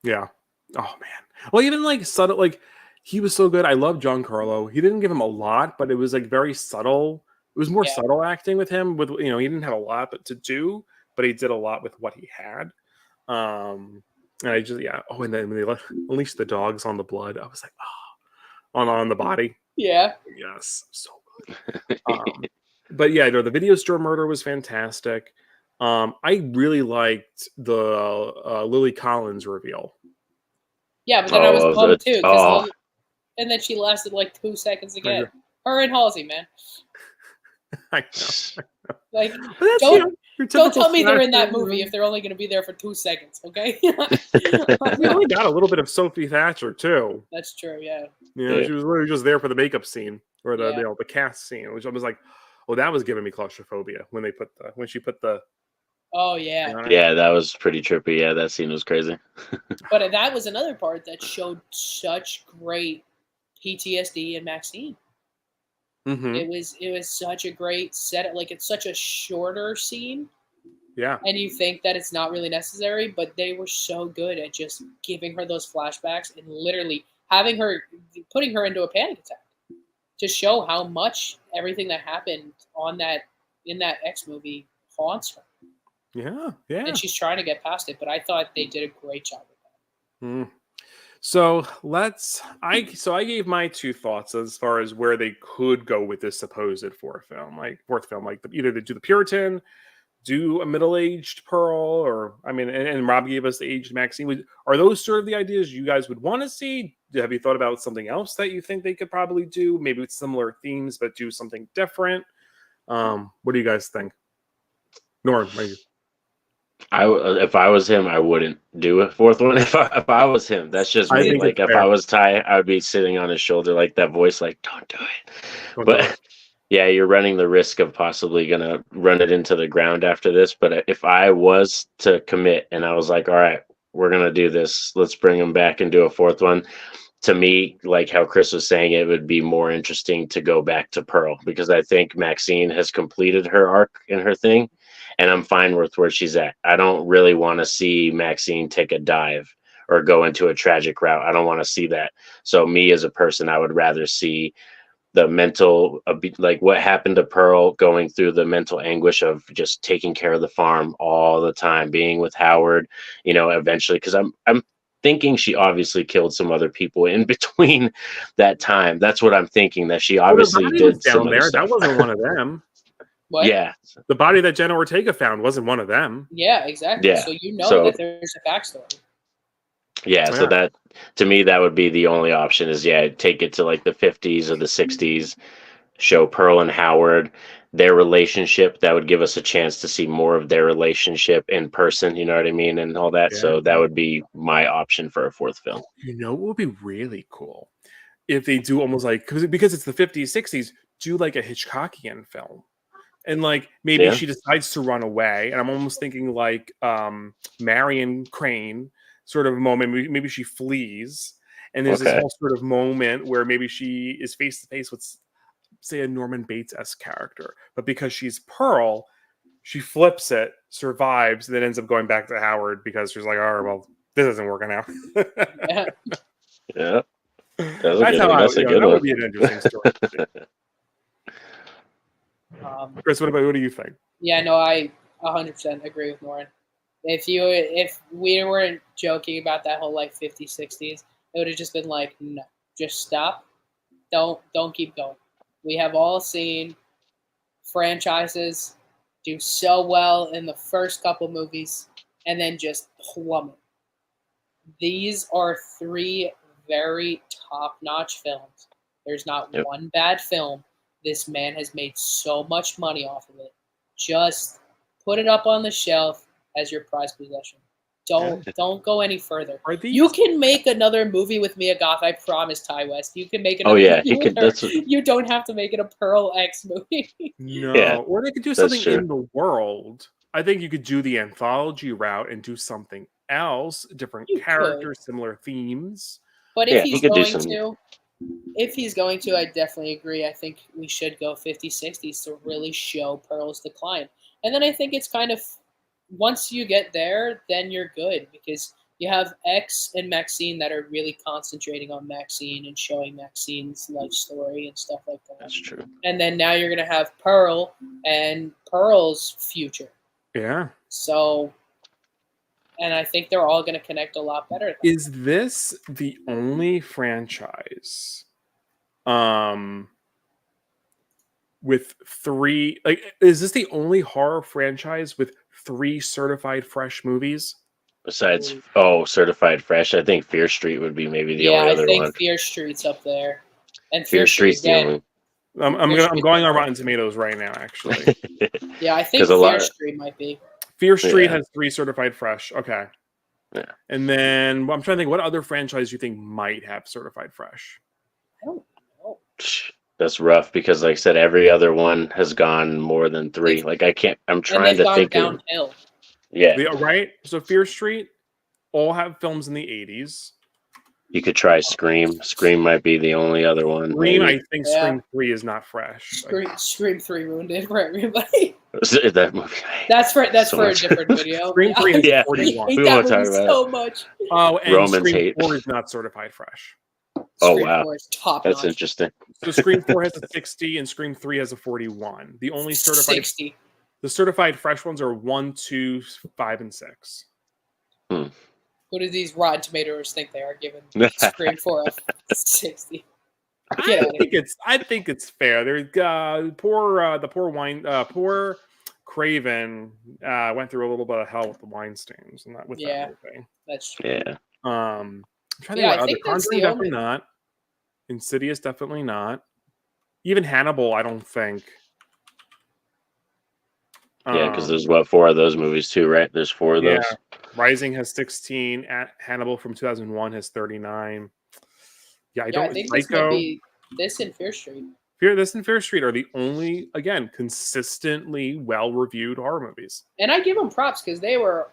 S1: Yeah. Oh man. Well, even like subtle, like he was so good. I love Giancarlo. He didn't give him a lot, but it was like very subtle. It was more subtle acting with him. With he didn't have a lot to do, but he did a lot with what he had. And I just Oh, and then when they unleashed the dogs on the blood, I was like, oh, on the body.
S3: Yeah.
S1: Yes, so good. But yeah, the video store murder was fantastic. I really liked the Lily Collins reveal.
S3: Yeah, but then I was bummed too, and then she lasted like 2 seconds again. Her and Halsey, man.
S1: I know.
S3: Like,
S1: don't
S3: tell me they're in that movie if they're only going to be there for 2 seconds, okay?
S1: We only got a little bit of Sophie Thatcher too.
S3: That's true, yeah.
S1: She was literally just there for the makeup scene or the cast scene, which I was like, oh, that was giving me claustrophobia when she put the.
S3: Oh yeah.
S2: Yeah, that was pretty trippy. Yeah, that scene was crazy.
S3: But that was another part that showed such great PTSD in MaXXXine.
S1: Mm-hmm.
S3: It was such a great set. Like, it's such a shorter scene.
S1: Yeah.
S3: And you think that it's not really necessary, but they were so good at just giving her those flashbacks and literally putting her into a panic attack to show how much everything that happened in that X movie haunts her.
S1: Yeah, yeah.
S3: And she's trying to get past it, but I thought they did a great job with that.
S1: So I gave my 2 thoughts as far as where they could go with this supposed fourth film. Like either they do the Puritan, do a middle-aged Pearl, or and Rob gave us the aged MaXXXine. Are those sort of the ideas you guys would want to see? Have you thought about something else that you think they could probably do? Maybe with similar themes, but do something different. What do you guys think? Norin,
S2: if I was him, I wouldn't do a fourth one. If I was him, that's just me. Like if I was Ty, I would be sitting on his shoulder, like that voice, like don't do it. But yeah, you're running the risk of possibly gonna run it into the ground after this. But if I was to commit and I was like, all right, we're gonna do this, let's bring him back and do a fourth one. To me, like how Chris was saying, it would be more interesting to go back to Pearl because I think MaXXXine has completed her arc and her thing. And I'm fine with where she's at. I don't really want to see MaXXXine take a dive or go into a tragic route. I don't want to see that. So me as a person, I would rather see the mental, like what happened to Pearl, going through the mental anguish of just taking care of the farm all the time, being with Howard, eventually, because I'm thinking she obviously killed some other people in between that time. That's what I'm thinking, that she obviously did some
S1: there.
S2: That
S1: wasn't one of them.
S3: What?
S2: Yeah.
S1: The body that Jenna Ortega found wasn't one of them.
S3: Yeah, exactly.
S2: Yeah.
S3: So that there's a backstory.
S2: Yeah, so that, to me, that would be the only option is, take it to like the 50s or the 60s, show Pearl and Howard, their relationship. That would give us a chance to see more of their relationship in person, you know what I mean, and all that. Yeah. So that would be my option for a fourth film.
S1: What would be really cool? If they do almost like, because it's the 50s, 60s, do like a Hitchcockian film. And like maybe she decides to run away, and I'm almost thinking like Marion Crane sort of moment. Maybe she flees, and there's this whole sort of moment where maybe she is face to face with, say, a Norman Bates-esque character, but because she's Pearl, she flips it, survives, and then ends up going back to Howard because she's like, "Oh, well, this isn't working out."
S2: Yeah.
S1: That would be an interesting story. Chris, what do you think?
S3: Yeah, no, I 100% agree with Norin. If we weren't joking about that whole like 50s, 60s, it would have just been like, no, Just stop. Don't keep going. We have all seen franchises do so well in the first couple movies and then just plummet. These are three very top-notch films. There's not
S2: Yep.
S3: one bad film. This man has made so much money off of it. Just put it up on the shelf as your prized possession. Don't go any further.
S1: Are these?
S3: You can make another movie with Mia Goth. I promise, Ty West. You can make
S2: Oh
S3: another
S2: yeah,
S3: movie
S2: he
S3: with
S2: could.
S3: her.
S2: That's
S3: You don't have to make it a Pearl X movie.
S1: No,
S2: Yeah,
S1: or they could do
S2: that's
S1: something
S2: true.
S1: in the world. I think you could do the anthology route and do something else, different
S3: You could.
S1: characters, similar themes.
S3: But
S2: Yeah,
S3: if
S2: he
S3: he's
S2: could do
S3: going
S2: some-
S3: to, I definitely agree. I think we should go 50-60s to really show Pearl's decline. And then I think it's kind of, once you get there, then you're good because you have X and MaXXXine that are really concentrating on MaXXXine and showing MaXXXine's life story and stuff like that.
S2: That's true.
S3: And then now you're going to have Pearl and Pearl's future.
S1: Yeah.
S3: So, and I think they're all going to connect a lot better.
S1: Is this the only franchise with three, like, is this the only horror franchise with 3 certified fresh movies?
S2: Besides, Certified Fresh, I think Fear Street would be maybe the
S3: Yeah,
S2: only
S3: I
S2: other
S3: think
S2: one.
S3: Fear Street's up there. And
S2: Fear Street's the
S3: again,
S2: only.
S1: I'm going on Rotten Tomatoes right now, actually.
S3: Yeah, I think
S2: 'Cause a lot
S3: Fear
S2: of-
S3: Street might be.
S1: Fear Street
S2: Yeah.
S1: has 3 certified fresh. Okay.
S2: Yeah.
S1: And then I'm trying to think, what other franchise you think might have certified fresh?
S3: I don't know.
S2: That's rough because, like I said, every other one has gone more than 3. Like I can't. I'm
S3: And
S2: trying
S3: they've
S2: to
S3: gone
S2: think of.
S3: downhill.
S2: Yeah,
S1: Right? So Fear Street all have films in the 80s.
S2: you could try Scream. Scream might be the only other one.
S1: Scream,
S2: maybe.
S1: I think
S3: Yeah.
S1: Scream 3 is not fresh.
S3: Scream 3 ruined it for everybody.
S2: That movie.
S3: That's for
S2: So
S3: a
S2: much.
S3: different video.
S1: Scream 3 has
S2: Yeah.
S3: I
S1: 41.
S3: hate
S2: We
S3: that
S2: won't talk
S3: movie
S2: about
S3: so much.
S1: Oh, and
S2: Romans
S1: Scream
S2: hate.
S1: 4 is not certified fresh.
S2: Oh,
S3: Scream
S2: wow.
S3: 4 is top
S2: That's
S3: notch.
S2: interesting.
S1: So Scream 4 has a 60 and Scream 3 has a 41. The only certified
S3: 60.
S1: the certified fresh ones are 1, 2, 5, and 6.
S3: Who do these Rotten Tomatoes think they are giving Scream 4 a 60?
S1: I think it's fair. There's poor Craven went through a little bit of hell with the Weinsteins and that with
S3: Yeah.
S1: that movie.
S3: That's true.
S2: Yeah.
S1: I'm trying to
S3: Yeah,
S1: think
S3: I
S1: what other
S3: think that's
S1: Conjuring
S3: the
S1: definitely
S3: only-
S1: not. Insidious definitely not. Even Hannibal, I don't think.
S2: Yeah, because
S1: Um,
S2: there's 4 of those movies too, right? There's 4 of
S1: yeah.
S2: those.
S1: Rising has 16. Hannibal from 2001 has 39. Yeah, I
S3: I
S1: don't.
S3: think this
S1: Psycho.
S3: might be this in Fear Street.
S1: This and Fear Street are the only, again, consistently well-reviewed horror movies.
S3: And I give them props because they were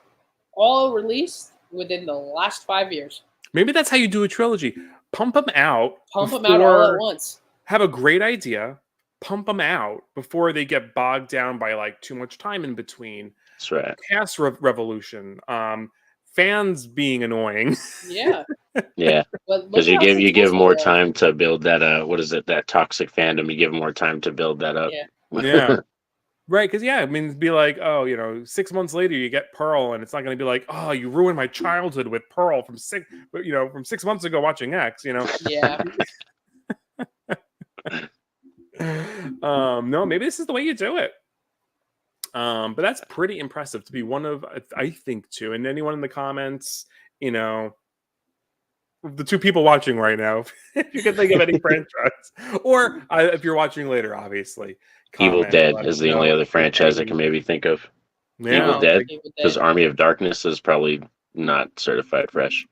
S3: all released within the last 5 years.
S1: Maybe that's how you do a trilogy. Pump them out.
S3: Pump them out all at
S1: before-
S3: once.
S1: Have a great idea. Pump them out before they get bogged down by like too much time in between.
S2: That's right.
S1: Cast revolution. Fans being annoying.
S3: Yeah.
S2: Yeah,
S3: But look
S2: because you
S3: how
S2: give
S3: successful
S2: more
S3: they are.
S2: time to build that. What is it? That toxic fandom. You give more time to build that up.
S3: Yeah.
S1: Yeah. Right, because I mean, it'd be like, 6 months later you get Pearl, and it's not going to be like, oh, you ruined my childhood with Pearl from 6 months ago watching X.
S3: Yeah.
S1: No, maybe this is the way you do it. But that's pretty impressive to be one of, I think, two. And anyone in the comments, the 2 people watching right now, if you can think of any franchise, or if you're watching later, obviously.
S2: Evil
S1: comment,
S2: Dead
S1: let
S2: is
S1: us
S2: the only
S1: know.
S2: other franchise I can maybe think of.
S1: Yeah.
S2: Evil Dead,
S3: Evil Dead.
S2: because Army of Darkness is probably not certified fresh.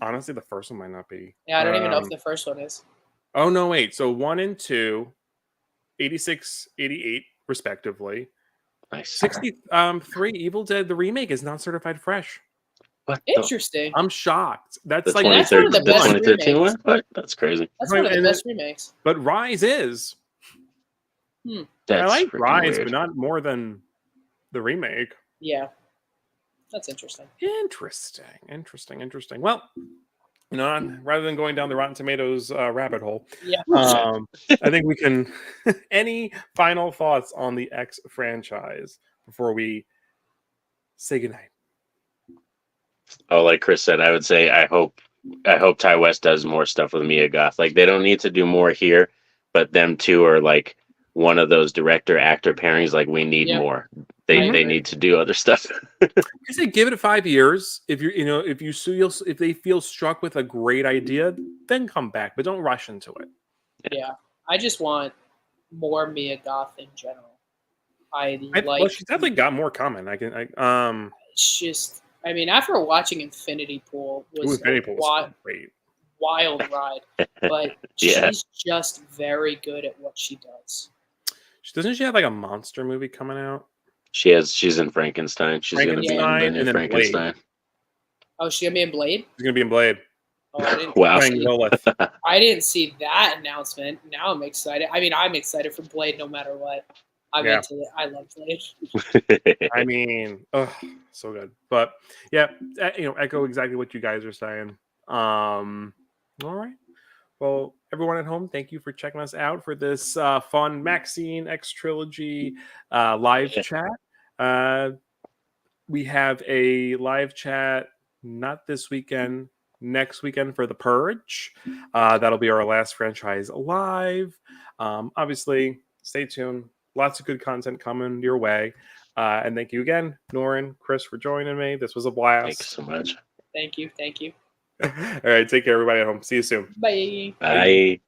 S1: Honestly, the first one might not be.
S3: Yeah, I don't even know if the first one is.
S1: Oh, no, wait. So 1 and 2, 86, 88, respectively.
S2: Nice.
S1: 63, Evil Dead, the remake is not certified fresh.
S2: What the?
S3: Interesting.
S1: I'm shocked. That's
S2: The
S1: like,
S3: And that's one of the
S2: 2013
S3: best
S2: 2013 one?
S3: remakes.
S2: What? That's crazy.
S3: That's one of the
S1: And
S3: best remakes.
S1: but Rise is.
S2: That's
S1: I like
S2: freaking
S1: Rise,
S2: weird.
S1: but not more than the remake.
S3: Yeah. That's interesting.
S1: Interesting. Well, rather than going down the Rotten Tomatoes rabbit hole,
S3: Yeah.
S1: I think we can. Any final thoughts on the X franchise before we say goodnight?
S2: Oh, like Chris said, I would say I hope I hope Ty West does more stuff with Mia Goth. Like they don't need to do more here, but them two are like one of those director actor pairings. Like we need more. They need to do other stuff.
S1: I say give it 5 years. If you're, if they feel struck with a great idea, then come back, but don't rush into it.
S3: Yeah, I just want more Mia Goth in general.
S1: Well, she's definitely got more coming.
S3: It's just, I mean, after watching Infinity Pool was
S1: great.
S3: Wild ride, but she's just very good at what she does.
S1: Doesn't she have like a monster movie coming out?
S2: She's in Frankenstein. She's going to be in the new Frankenstein.
S1: Blade.
S3: Oh, she's going to be in Blade?
S1: She's going to be in Blade.
S3: Oh, I didn't
S2: wow.
S3: I didn't see that announcement. Now I'm excited. I mean, I'm excited for Blade no matter what. I'm into it. I love Blade.
S1: I mean, so good. But yeah, echo exactly what you guys are saying. All right. Well, everyone at home, thank you for checking us out for this fun MaXXXine X-Trilogy live chat. We have a live chat not this weekend, next weekend for The Purge. That'll be our last franchise live. Obviously, stay tuned. Lots of good content coming your way. And thank you again, Norin, Chris, for joining me. This was a blast.
S2: Thanks so much.
S3: Thank you.
S1: All right, take care, everybody at home. See you soon.
S3: Bye.
S2: Bye.